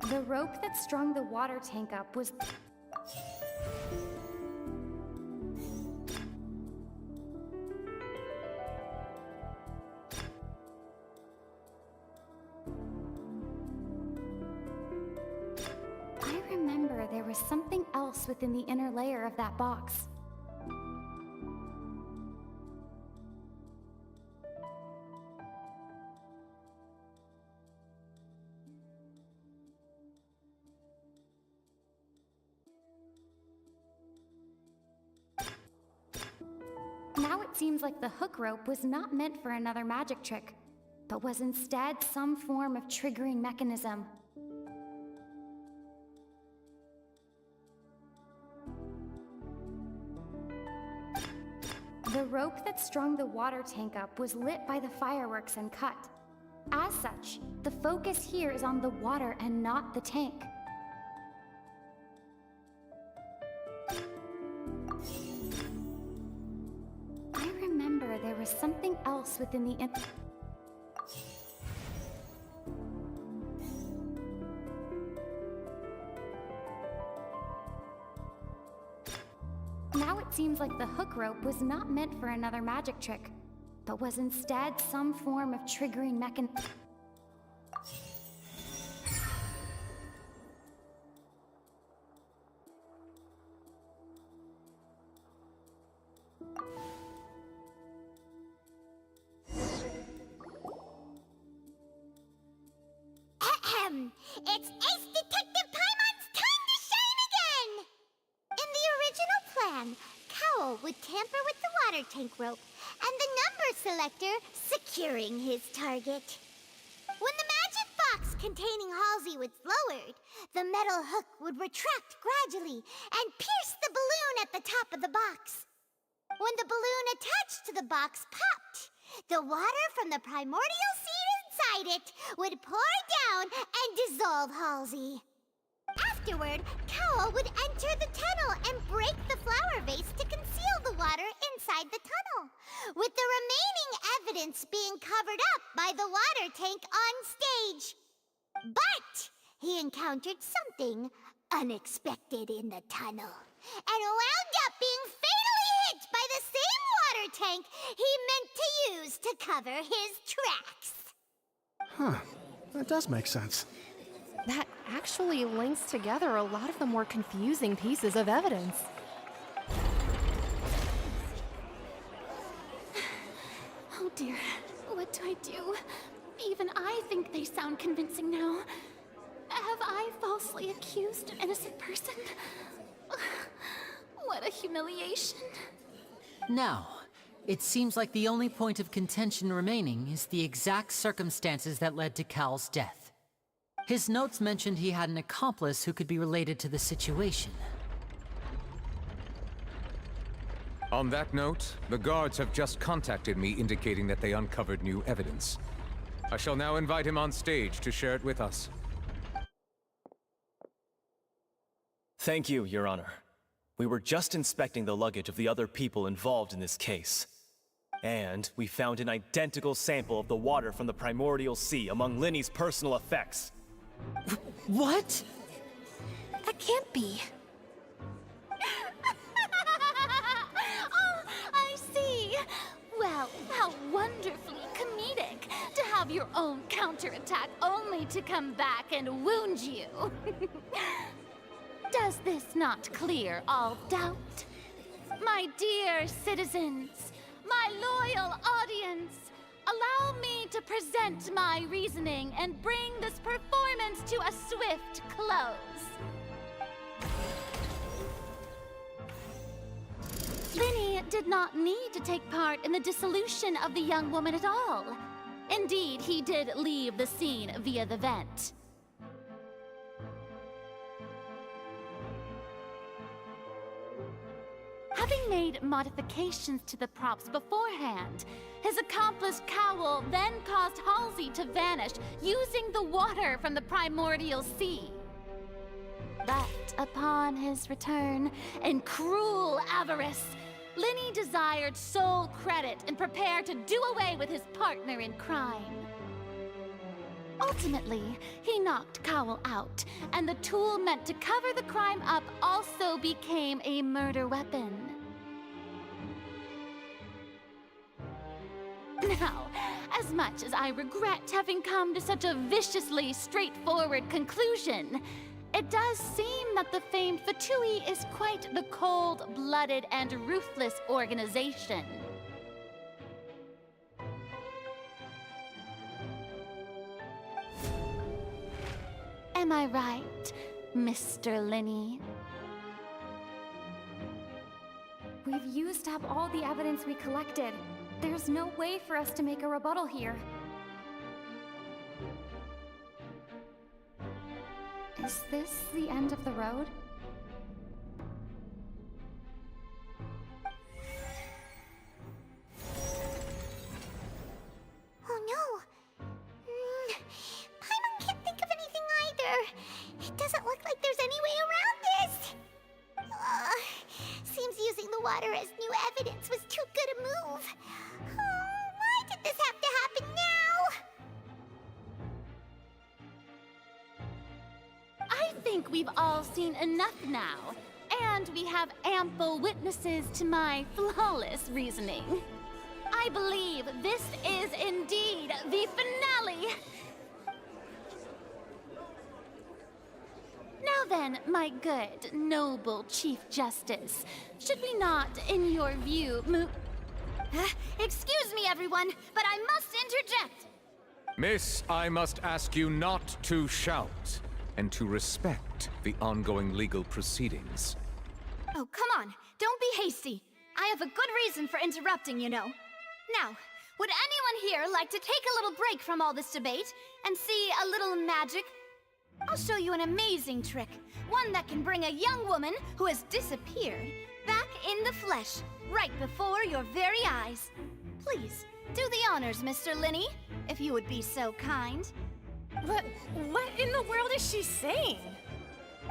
The rope that strung the water tank up was... I remember there was something else within the inner layer of that box. Now it seems like the hook rope was not meant for another magic trick, but was instead some form of triggering mechanism. The rope that strung the water tank up was lit by the fireworks and cut. As such, the focus here is on the water and not the tank. I remember there was something else within the Now it seems like the hook rope was not meant for another magic trick, but was instead some form of triggering mechanism. It's Ace Detective Paimon's time to shine again! In the original plan, Cowell would tamper with the water tank rope and the number selector securing his target. When the magic box containing Halsey was lowered, the metal hook would retract gradually and pierce the balloon at the top of the box. When the balloon attached to the box popped, the water from the primordial seed inside it would pour down and dissolve Halsey. Afterward, Cowell would enter the tunnel and break the flower vase to conceal the water inside the tunnel, with the remaining evidence being covered up by the water tank on stage. But he encountered something unexpected in the tunnel, and wound up being fatally hit by the same water tank he meant to use to cover his tracks. Huh. That does make sense. That actually links together a lot of the more confusing pieces of evidence. dear, what do I do? Even I think they sound convincing now. Have I falsely accused an innocent person? What a humiliation. Now, it seems like the only point of contention remaining is the exact circumstances that led to Cal's death. His notes mentioned he had an accomplice who could be related to the situation. On that note, the guards have just contacted me indicating that they uncovered new evidence. I shall now invite him on stage to share it with us. Thank you, Your Honor. We were just inspecting the luggage of the other people involved in this case. And we found an identical sample of the water from the Primordial Sea among Linny's personal effects. What? That can't be. Oh, I see. Well, how wonderfully comedic to have your own counterattack only to come back and wound you. Does this not clear all doubt? My dear citizens, my loyal audience, allow me to present my reasoning and bring this performance to a swift close. Linny did not need to take part in the dissolution of the young woman at all. Indeed, he did leave the scene via the vent. Having made modifications to the props beforehand, his accomplice Cowell then caused Halsey to vanish using the water from the Primordial Sea. But upon his return, in cruel avarice, Linny desired sole credit and prepared to do away with his partner in crime. Ultimately, he knocked Cowell out, and the tool meant to cover the crime up also became a murder weapon. Now, as much as I regret having come to such a viciously straightforward conclusion, it does seem that the famed Fatui is quite the cold-blooded and ruthless organization. Am I right, Mr. Linny? We've used up all the evidence we collected. There's no way for us to make a rebuttal here. Is this the end of the road? Oh no! Paimon can't think of anything either. It doesn't look like there's any way around this. Seems using the water as new evidence was too good a move. Why did this have to happen now? I think we've all seen enough now, and we have ample witnesses to my flawless reasoning. I believe this is indeed the finale. Now then, my good, noble Chief Justice, should we not, in your view, Excuse me, everyone, but I must interject. Miss, I must ask you not to shout, and to respect the ongoing legal proceedings. Oh, come on. Don't be hasty. I have a good reason for interrupting, you know. Now, would anyone here like to take a little break from all this debate and see a little magic? I'll show you an amazing trick. One that can bring a young woman who has disappeared back in the flesh, right before your very eyes. Please, do the honors, Mr. Linny, if you would be so kind. What in the world is she saying?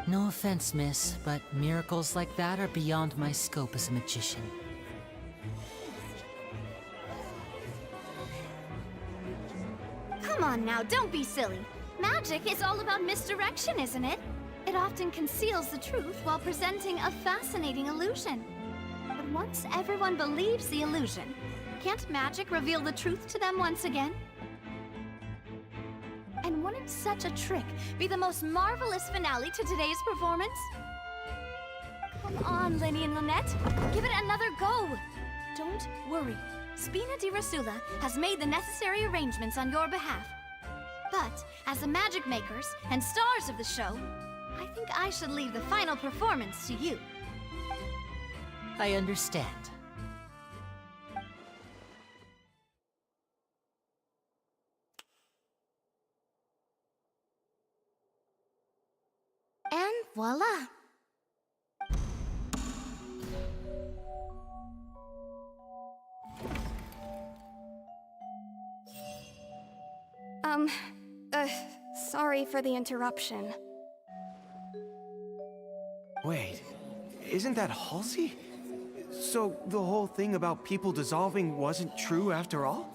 No offense, miss, but miracles like that are beyond my scope as a magician. Come on now, don't be silly. Magic is all about misdirection, isn't it? It often conceals the truth while presenting a fascinating illusion. But once everyone believes the illusion, can't magic reveal the truth to them once again? And wouldn't such a trick be the most marvelous finale to today's performance? Come on, Linny and Lynette. Give it another go. Don't worry. Spina di Rasula has made the necessary arrangements on your behalf. But, as the magic makers and stars of the show, I think I should leave the final performance to you. I understand. And voila! Sorry for the interruption. Wait, isn't that Halsey? So the whole thing about people dissolving wasn't true after all?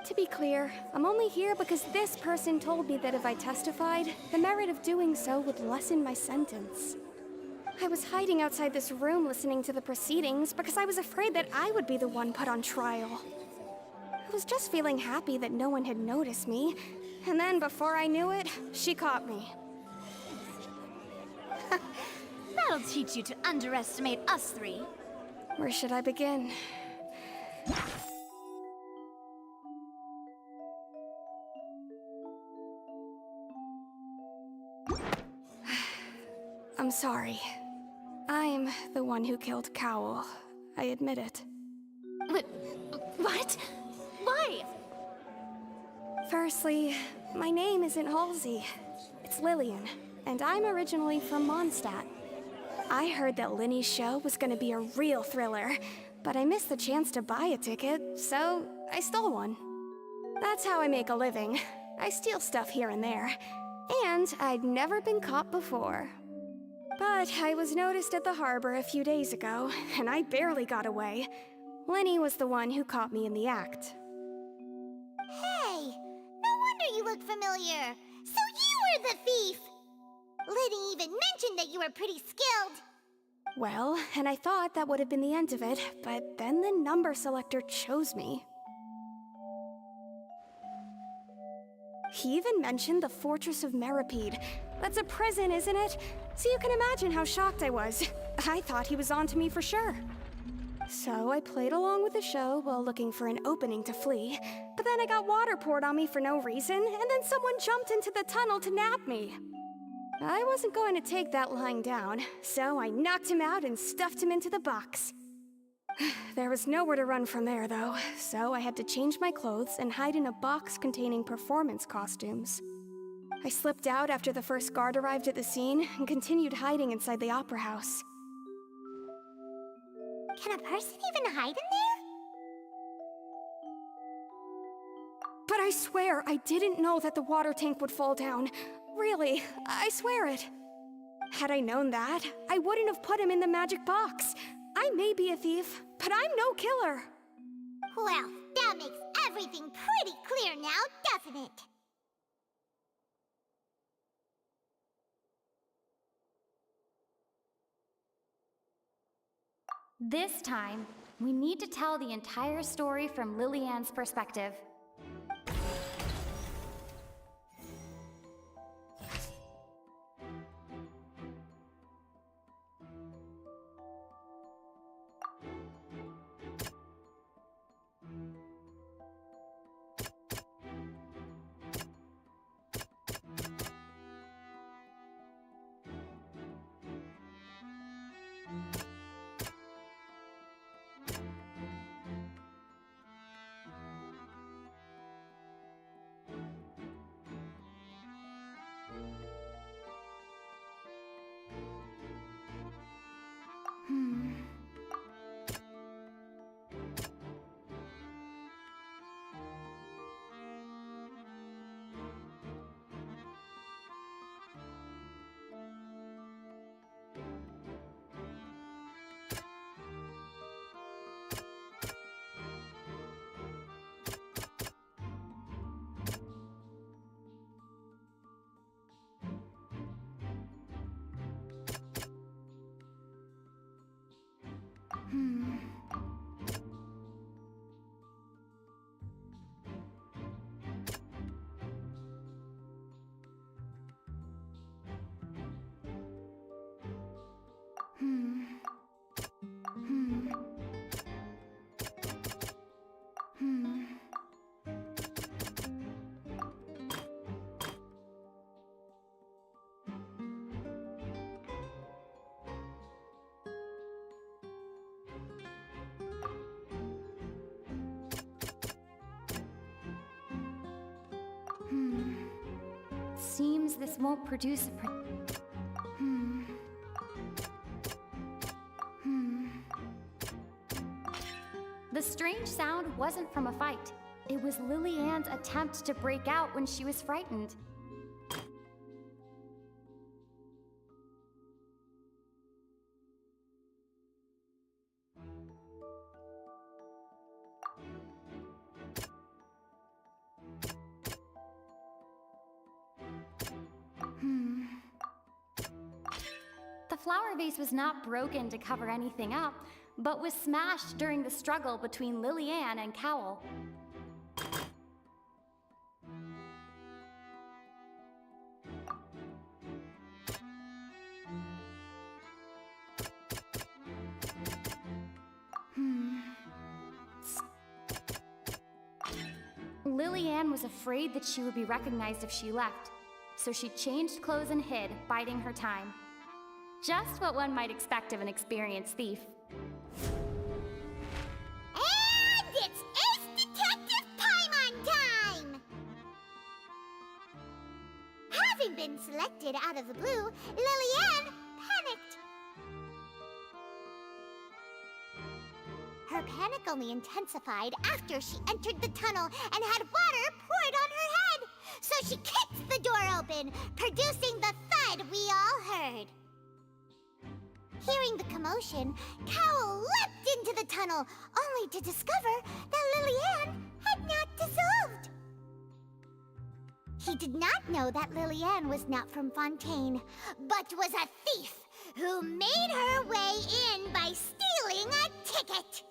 To be clear, I'm only here because this person told me that if I testified, the merit of doing so would lessen my sentence. I was hiding outside this room listening to the proceedings because I was afraid that I would be the one put on trial. I was just feeling happy that no one had noticed me, and then before I knew it, she caught me. That'll teach you to underestimate us three. Where should I begin? I'm sorry. I'm the one who killed Cowl. I admit it. What? Why? Firstly, my name isn't Halsey. It's Lillian, and I'm originally from Mondstadt. I heard that Linny's show was gonna be a real thriller, but I missed the chance to buy a ticket, so I stole one. That's how I make a living. I steal stuff here and there, and I'd never been caught before. But I was noticed at the harbor a few days ago, and I barely got away. Linny was the one who caught me in the act. Hey, no wonder you look familiar. So you were the thief! Liddy even mentioned that you were pretty skilled. Well, and I thought that would have been the end of it, but then the number selector chose me. He even mentioned the Fortress of Meripede. That's a prison, isn't it? So you can imagine how shocked I was. I thought he was onto me for sure. So I played along with the show while looking for an opening to flee, but then I got water poured on me for no reason, and then someone jumped into the tunnel to nab me. I wasn't going to take that lying down, so I knocked him out and stuffed him into the box. There was nowhere to run from there, though, so I had to change my clothes and hide in a box containing performance costumes. I slipped out after the first guard arrived at the scene and continued hiding inside the opera house. Can a person even hide in there? But I swear I didn't know that the water tank would fall down. Really, I swear it. Had I known that, I wouldn't have put him in the magic box. I may be a thief, but I'm no killer. Well, that makes everything pretty clear now, doesn't it? This time, we need to tell the entire story from Lillian's perspective. this won't produce a The strange sound wasn't from a fight. It was Lily-Ann's attempt to break out when she was frightened. The flower vase was not broken to cover anything up, but was smashed during the struggle between Lily-Ann and Cowell. Lily-Ann was afraid that she would be recognized if she left, so she changed clothes and hid, biding her time. Just what one might expect of an experienced thief. And it's Ace Detective Paimon time! Having been selected out of the blue, Lily-Ann panicked. Her panic only intensified after she entered the tunnel and had water poured on her head. So she kicked the door open, producing the thud we all heard. Hearing the commotion, Cowell leapt into the tunnel, only to discover that Lily-Ann had not dissolved. He did not know that Lily-Ann was not from Fontaine, but was a thief who made her way in by stealing a ticket.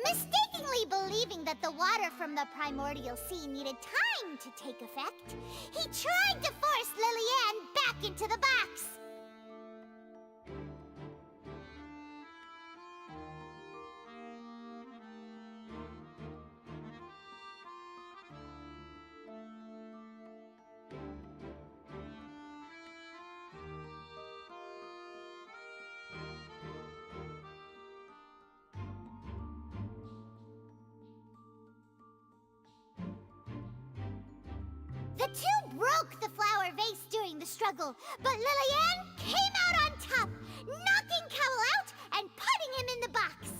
Mistakenly believing that the water from the primordial sea needed time to take effect, he tried to force Lily-Ann back into the box. The two broke the flower vase during the struggle, but Lily-Ann came out on top, knocking Cowell out and putting him in the box.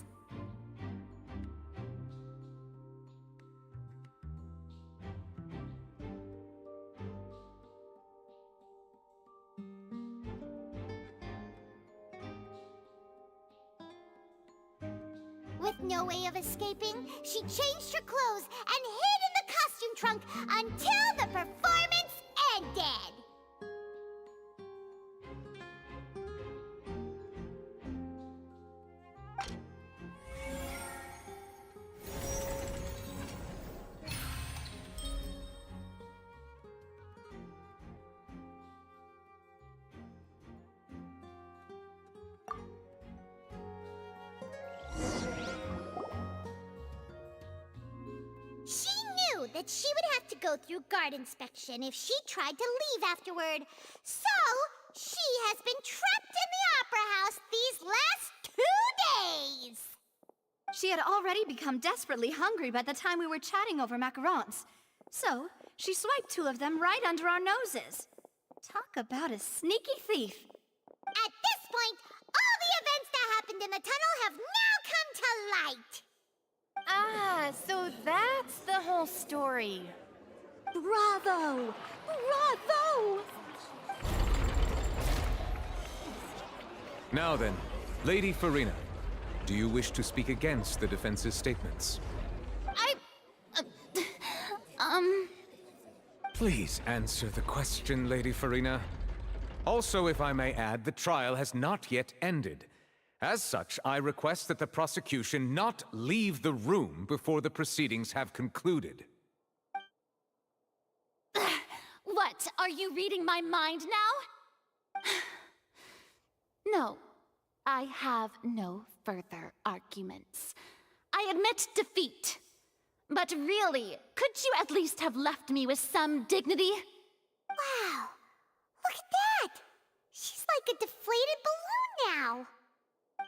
With no way of escaping, she changed her clothes and hid in the costume trunk until the performance ended. She knew that she would have to go through guard inspection if she tried to leave afterward. So, she has been trapped in the Opera House these last 2 days. She had already become desperately hungry by the time we were chatting over macarons. So, she swiped 2 of them right under our noses. about a sneaky thief. At this point, all the events that happened in the tunnel have now come to light. Ah, so that's the whole story. Bravo! Bravo! Now then, Lady Farina, do you wish to speak against the defense's statements? Please answer the question, Lady Farina. Also, if I may add, the trial has not yet ended. As such, I request that the prosecution not leave the room before the proceedings have concluded. What? Are you reading my mind now? No, I have no further arguments. I admit defeat. But really, could you at least have left me with some dignity? Wow, look at that! She's like a deflated balloon now.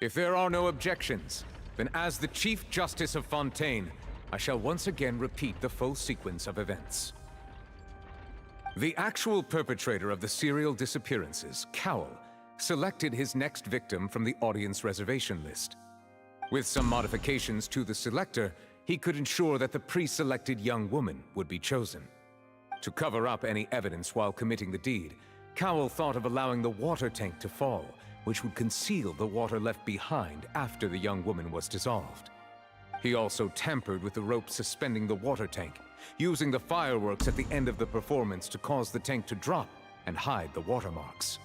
If there are no objections, then as the Chief Justice of Fontaine, I shall once again repeat the full sequence of events. The actual perpetrator of the serial disappearances, Cowell, selected his next victim from the audience reservation list. With some modifications to the selector, he could ensure that the pre-selected young woman would be chosen. To cover up any evidence while committing the deed, Cowell thought of allowing the water tank to fall, which would conceal the water left behind after the young woman was dissolved. He also tampered with the rope suspending the water tank, using the fireworks at the end of the performance to cause the tank to drop and hide the watermarks.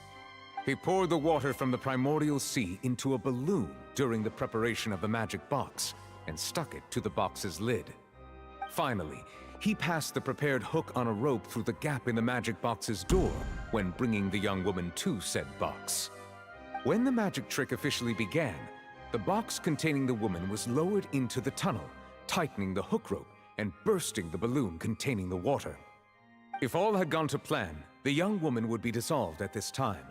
He poured the water from the primordial sea into a balloon during the preparation of the magic box, and stuck it to the box's lid. Finally, he passed the prepared hook on a rope through the gap in the magic box's door when bringing the young woman to said box. When the magic trick officially began, the box containing the woman was lowered into the tunnel, tightening the hook rope and bursting the balloon containing the water. If all had gone to plan, the young woman would be dissolved at this time.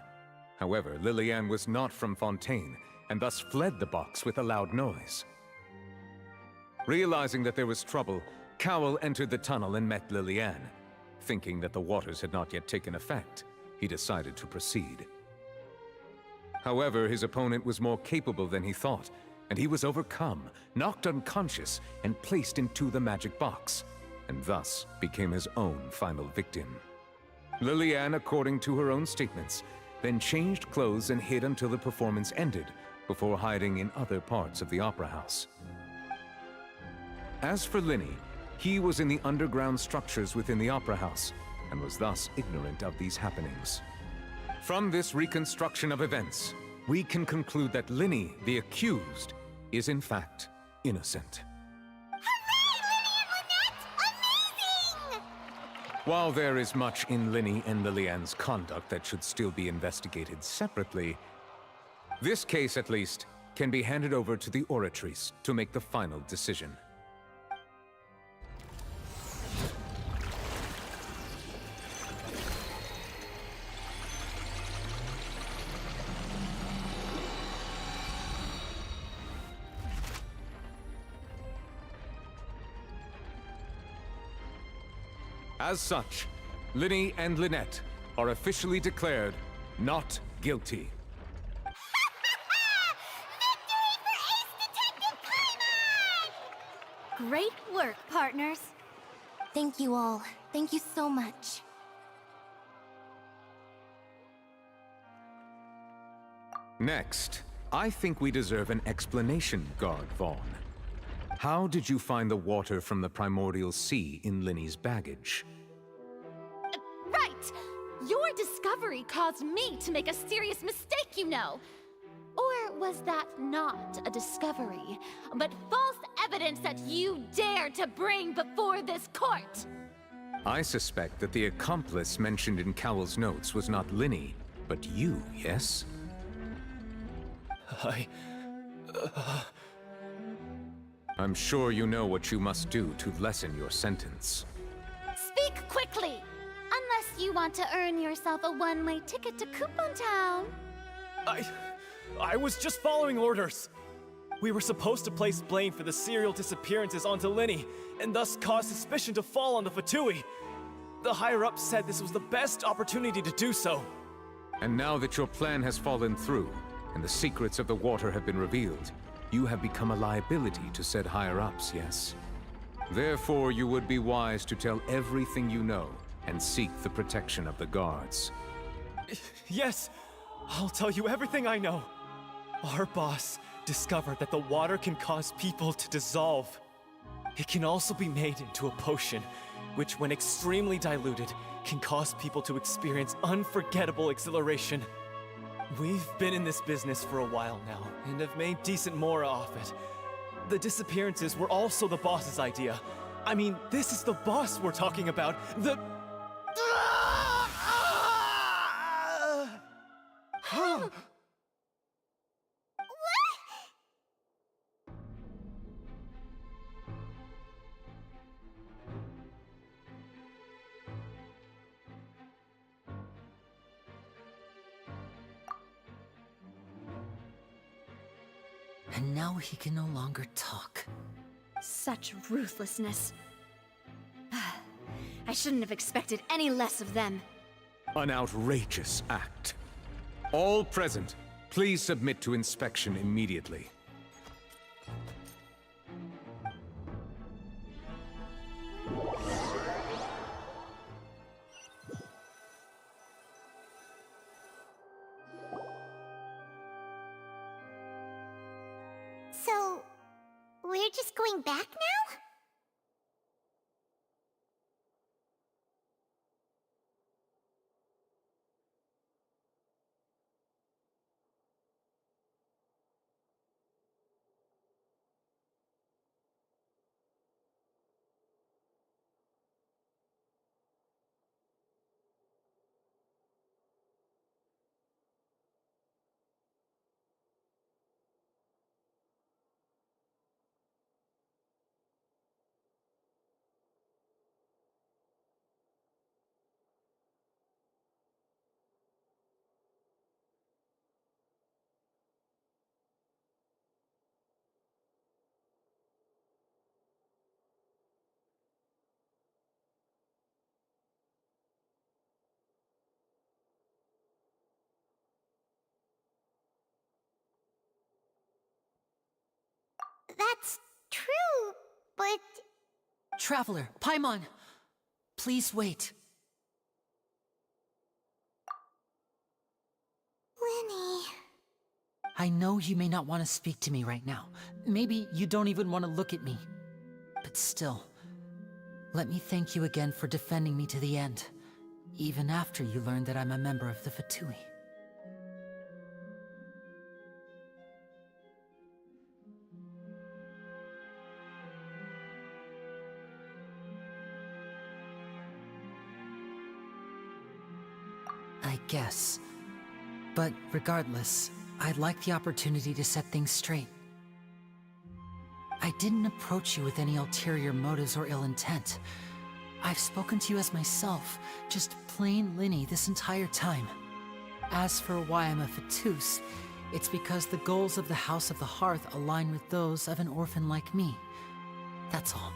However, Lily-Anne was not from Fontaine, and thus fled the box with a loud noise. Realizing that there was trouble, Cowell entered the tunnel and met Lily-Anne. Thinking that the waters had not yet taken effect, he decided to proceed. However, his opponent was more capable than he thought, and he was overcome, knocked unconscious, and placed into the magic box, and thus became his own final victim. Lily-Anne, according to her own statements, then changed clothes and hid until the performance ended, before hiding in other parts of the opera house. As for Linny, he was in the underground structures within the opera house, and was thus ignorant of these happenings. From this reconstruction of events, we can conclude that Linny, the accused, is in fact innocent. While there is much in Linny and Lily-Anne's conduct that should still be investigated separately, this case, at least, can be handed over to the Oratrice to make the final decision. As such, Linny and Lynette are officially declared not guilty. Great work, partners. Thank you all. Thank you so much. Next, I think we deserve an explanation, Guard Vaughn. How did you find the water from the primordial sea in Linny's baggage? Right! Your discovery caused me to make a serious mistake, you know. Or was that not a discovery, but false evidence that you dared to bring before this court? I suspect that the accomplice mentioned in Cowell's notes was not Linny, but you, yes? I'm sure you know what you must do to lessen your sentence. Speak quickly! Unless you want to earn yourself a one-way ticket to Coupon Town. I was just following orders. We were supposed to place blame for the serial disappearances onto Linny, and thus cause suspicion to fall on the Fatui. The higher-ups said this was the best opportunity to do so. And now that your plan has fallen through, and the secrets of the water have been revealed, you have become a liability to said higher-ups, yes? Therefore, you would be wise to tell everything you know, and seek the protection of the guards. Yes, I'll tell you everything I know. Our boss discovered that the water can cause people to dissolve. It can also be made into a potion, which when extremely diluted, can cause people to experience unforgettable exhilaration. We've been in this business for a while now, and have made decent more off it. The disappearances were also the boss's idea. I mean, this is the boss we're talking about. The... And now he can no longer talk. Such ruthlessness. I shouldn't have expected any less of them. An outrageous act. All present, please submit to inspection immediately. So, we're just going back now? That's true, but... Traveler, Paimon! Please wait. Lenny... I know you may not want to speak to me right now. Maybe you don't even want to look at me. But still, let me thank you again for defending me to the end, even after you learned that I'm a member of the Fatui. I guess. But regardless, I'd like the opportunity to set things straight. I didn't approach you with any ulterior motives or ill intent. I've spoken to you as myself, just plain Lyney this entire time. As for why I'm a Fatus, it's because the goals of the House of the Hearth align with those of an orphan like me. That's all.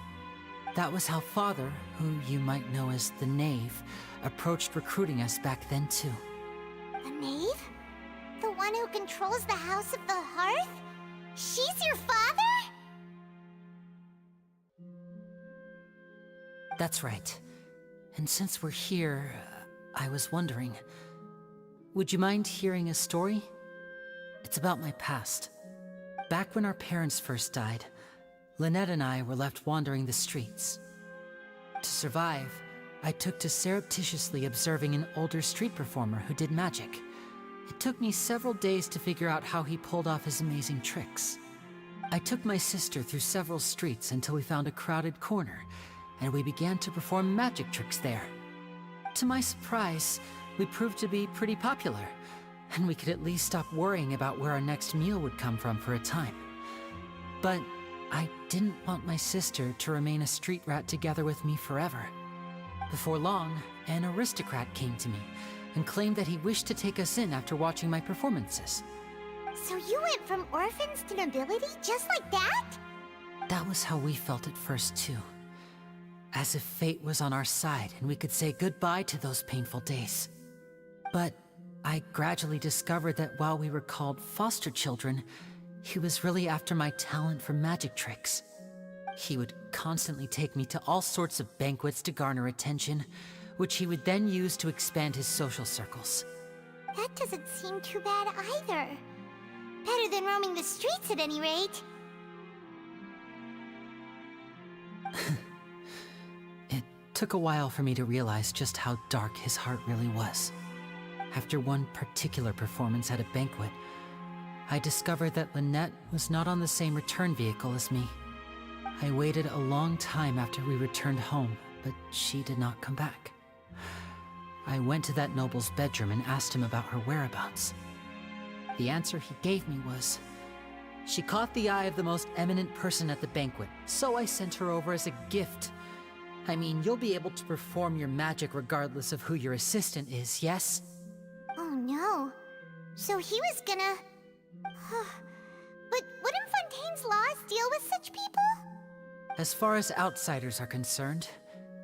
That was how Father, who you might know as the Knave, approached recruiting us back then too. The Knave? The one who controls the House of the Hearth? She's your father? That's right. And since we're here, I was wondering, would you mind hearing a story? It's about my past. Back when our parents first died, Lynette and I were left wandering the streets. To survive, I took to surreptitiously observing an older street performer who did magic. It took me several days to figure out how he pulled off his amazing tricks. I took my sister through several streets until we found a crowded corner, and we began to perform magic tricks there. To my surprise, we proved to be pretty popular, and we could at least stop worrying about where our next meal would come from for a time. But I didn't want my sister to remain a street rat together with me forever. Before long, an aristocrat came to me and claimed that he wished to take us in after watching my performances. So you went from orphans to nobility just like that? That was how we felt at first too. As if fate was on our side and we could say goodbye to those painful days. But I gradually discovered that while we were called foster children, he was really after my talent for magic tricks. He would constantly take me to all sorts of banquets to garner attention, which he would then use to expand his social circles. That doesn't seem too bad either. Better than roaming the streets at any rate. It took a while for me to realize just how dark his heart really was. After one particular performance at a banquet, I discovered that Lynette was not on the same return vehicle as me. I waited a long time after we returned home, but she did not come back. I went to that noble's bedroom and asked him about her whereabouts. The answer he gave me was, she caught the eye of the most eminent person at the banquet, so I sent her over as a gift. I mean, you'll be able to perform your magic regardless of who your assistant is, yes? Oh no. So he was gonna... But wouldn't Fontaine's laws deal with such people? As far as outsiders are concerned,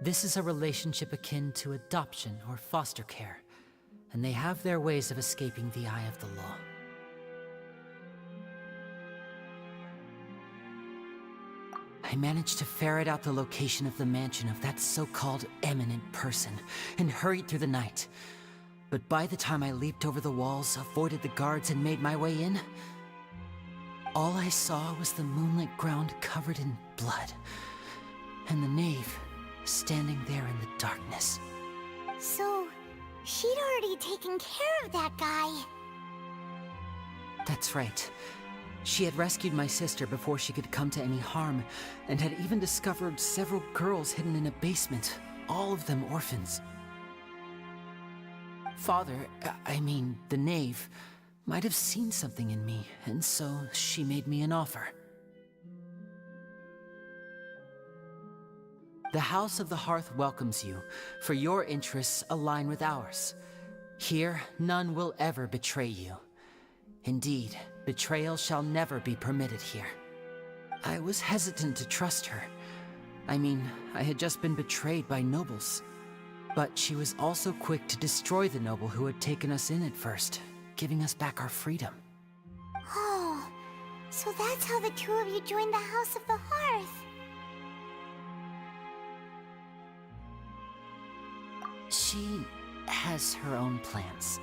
this is a relationship akin to adoption or foster care, and they have their ways of escaping the eye of the law. I managed to ferret out the location of the mansion of that so-called eminent person, and hurried through the night. But by the time I leaped over the walls, avoided the guards, and made my way in, all I saw was the moonlit ground covered in blood, and the knave standing there in the darkness. So, she'd already taken care of that guy. That's right. She had rescued my sister before she could come to any harm, and had even discovered several girls hidden in a basement, all of them orphans. Father, I mean, the knave, might have seen something in me, and so she made me an offer. The House of the Hearth welcomes you, for your interests align with ours. Here, none will ever betray you. Indeed, betrayal shall never be permitted here. I was hesitant to trust her. I mean, I had just been betrayed by nobles. But she was also quick to destroy the noble who had taken us in at first, giving us back our freedom. Oh, so that's how the two of you joined the House of the Hearth. She has her own plans.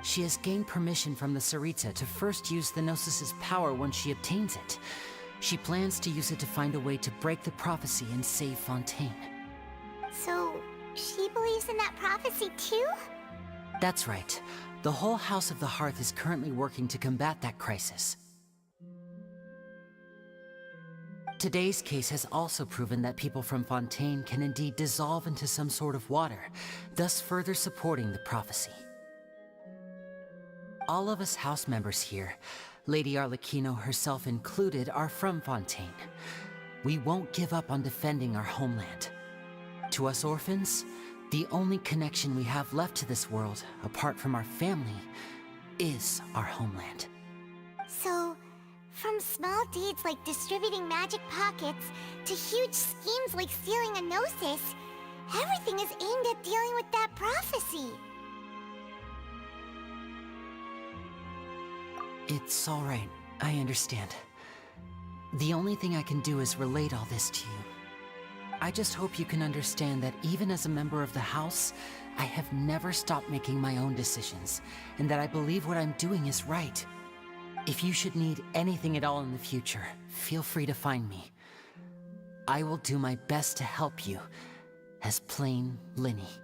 She has gained permission from the Tsaritsa to first use the Gnosis' power once she obtains it. She plans to use it to find a way to break the prophecy and save Fontaine. So, she believes in that prophecy too? That's right. The whole House of the Hearth is currently working to combat that crisis. Today's case has also proven that people from Fontaine can indeed dissolve into some sort of water, thus further supporting the prophecy. All of us house members here, Lady Arlecchino herself included, are from Fontaine. We won't give up on defending our homeland. To us orphans, the only connection we have left to this world, apart from our family, is our homeland. So, from small deeds like distributing magic pockets to huge schemes like stealing a Gnosis, everything is aimed at dealing with that prophecy. It's all right. I understand. The only thing I can do is relate all this to you. I just hope you can understand that even as a member of the House, I have never stopped making my own decisions, and that I believe what I'm doing is right. If you should need anything at all in the future, feel free to find me. I will do my best to help you, as plain Lyney.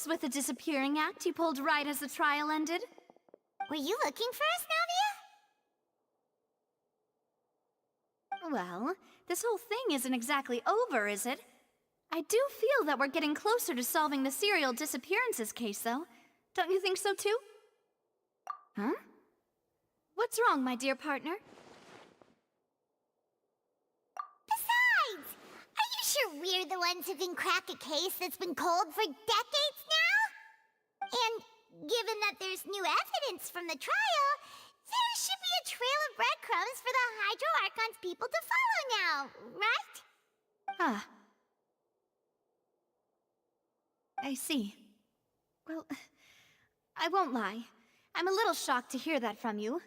was with the disappearing act you pulled right as the trial ended. Were you looking for us, Navia? Well, this whole thing isn't exactly over, is it? I do feel that we're getting closer to solving the serial disappearances case, though. Don't you think so, too? Huh? What's wrong, my dear partner? Besides, are you sure we're the ones who can crack a case that's been cold for decades now? And given that there's new evidence from the trial, there should be a trail of breadcrumbs for the Hydro Archon's people to follow now, right? Ah. I see. Well, I won't lie. I'm a little shocked to hear that from you.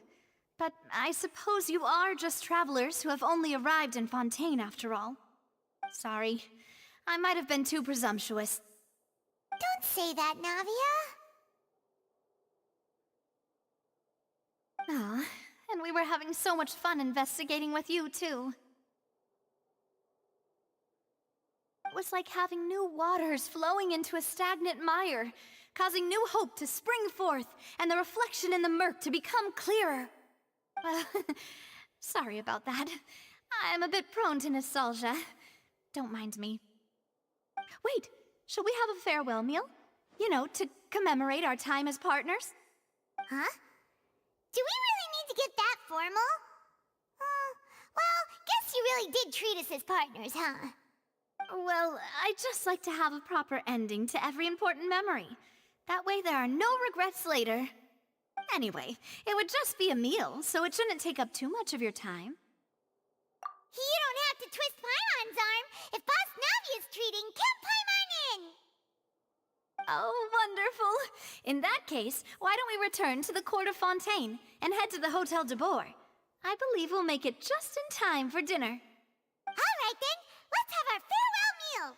But I suppose you are just travelers who have only arrived in Fontaine after all. Sorry. I might have been too presumptuous. Don't say that, Navia. Ah, and we were having so much fun investigating with you, too. It was like having new waters flowing into a stagnant mire, causing new hope to spring forth, and the reflection in the murk to become clearer. Sorry about that. I'm a bit prone to nostalgia. Don't mind me. Wait, shall we have a farewell meal? You know, to commemorate our time as partners? Huh? Do we really need to get that formal? Well, guess you really did treat us as partners, huh? Well, I'd just like to have a proper ending to every important memory. That way there are no regrets later. Anyway, it would just be a meal, so it shouldn't take up too much of your time. You don't have to twist Paimon's arm. If Boss Navia's treating, count Paimon in! Oh, wonderful. In that case, why don't we return to the Court of Fontaine and head to the Hotel de Boer? I believe we'll make it just in time for dinner. All right then, let's have our farewell meal!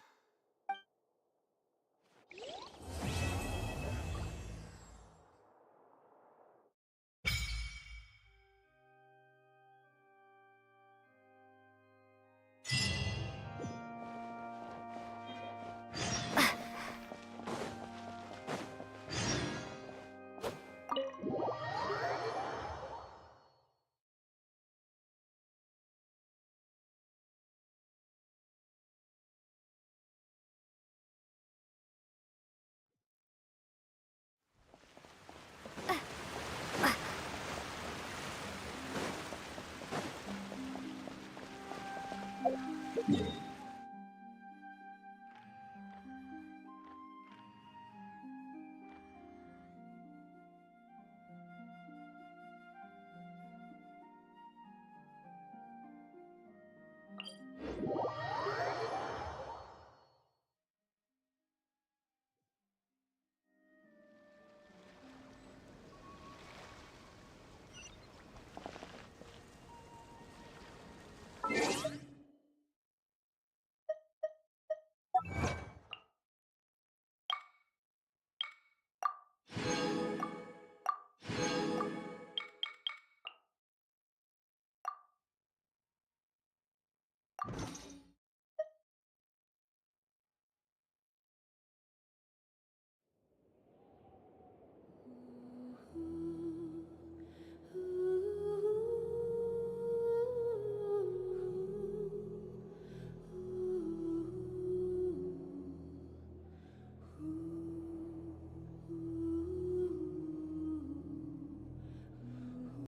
Yeah.